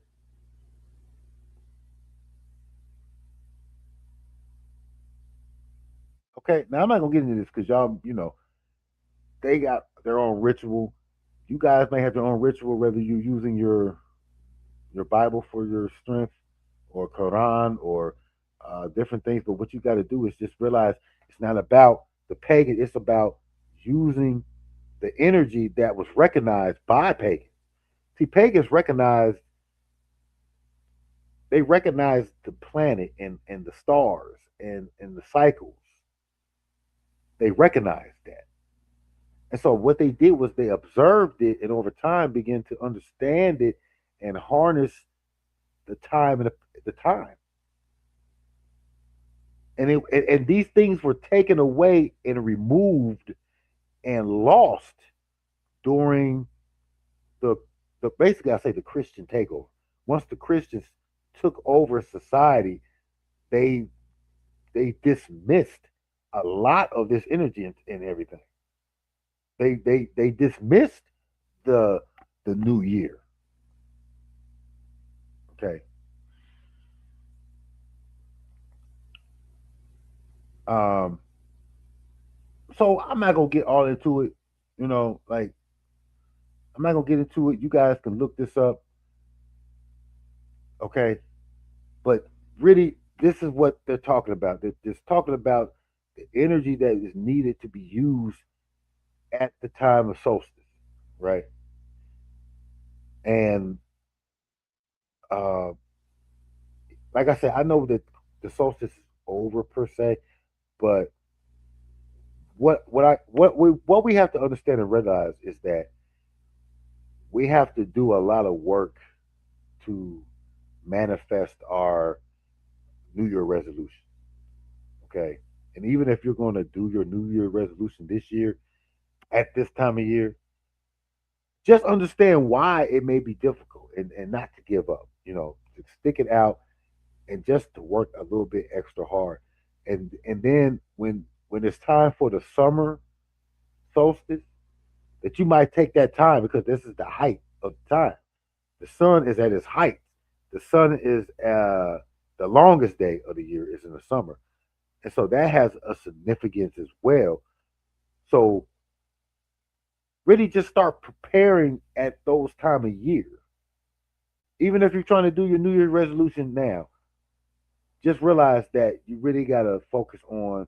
Okay. Now I'm not gonna get into this because y'all, they got their own ritual. You guys may have your own ritual, whether you're using your Bible for your strength, or Quran, or different things. But what you got to do is just realize it's not about the pagan. It's about using the energy that was recognized by pagans. See, pagans recognize, they recognize the planet and the stars and the cycles. They recognize that. And so what they did was they observed it and over time began to understand it and harness the time and the time. And these things were taken away and removed and lost during the the basically I say the Christian takeover. Once the Christians took over society, they they dismissed a lot of this energy and everything. They dismissed the the new year. Okay. Um so I'm not gonna get all into it, like I'm not gonna get into it. You guys can look this up, okay? But really, this is what they're talking about. They're just talking about the energy that is needed to be used at the time of solstice, right? And uh, like I said, I know that the solstice is over per se, but what we have to understand and realize is that we have to do a lot of work to manifest our New Year resolution. Okay. And even if you're going to do your New Year resolution this year at this time of year, just understand why it may be difficult, and not to give up, to stick it out and just to work a little bit extra hard. And then when it's time for the summer solstice, that you might take that time because this is the height of the time. The sun is at its height. The sun is the longest day of the year is in the summer. And so that has a significance as well. So really just start preparing at those time of year. Even if you're trying to do your New Year's resolution now, just realize that you really gotta focus on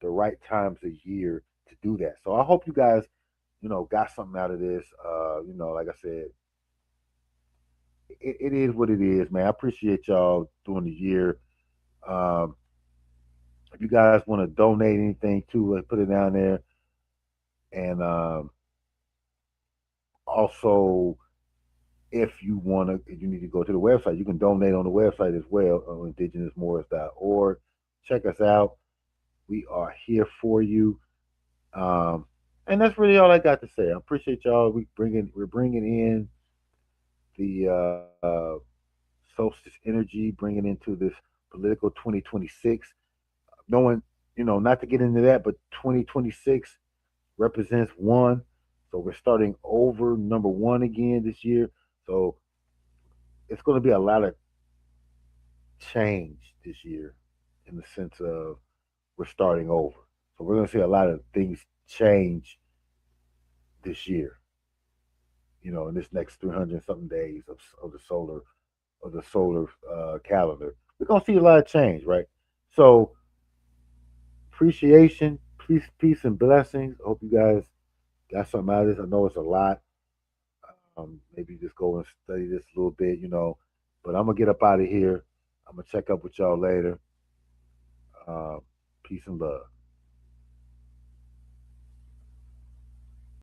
the right times of year to do that. So I hope you guys, got something out of this. Like I said, it is what it is, man. I appreciate y'all during the year. Um, if you guys want to donate anything to it, put it down there. And also, if you want to, if you need to go to the website, you can donate on the website as well on indigenousmoors.org. Check us out. We are here for you. Um, and that's really all I got to say. I appreciate y'all. We're bringing in the solstice energy, bringing into this political 2026. Knowing, not to get into that, but 2026 represents one. So we're starting over number one again this year. So it's going to be a lot of change this year in the sense of we're starting over. So we're going to see a lot of things change this year, in this next 300 something days of the solar calendar. We're going to see a lot of change, right? So appreciation, peace, and blessings. I hope you guys got something out of this. I know it's a lot. Maybe just go and study this a little bit. But I'm gonna get up out of here. I'm gonna check up with y'all later. Peace and love.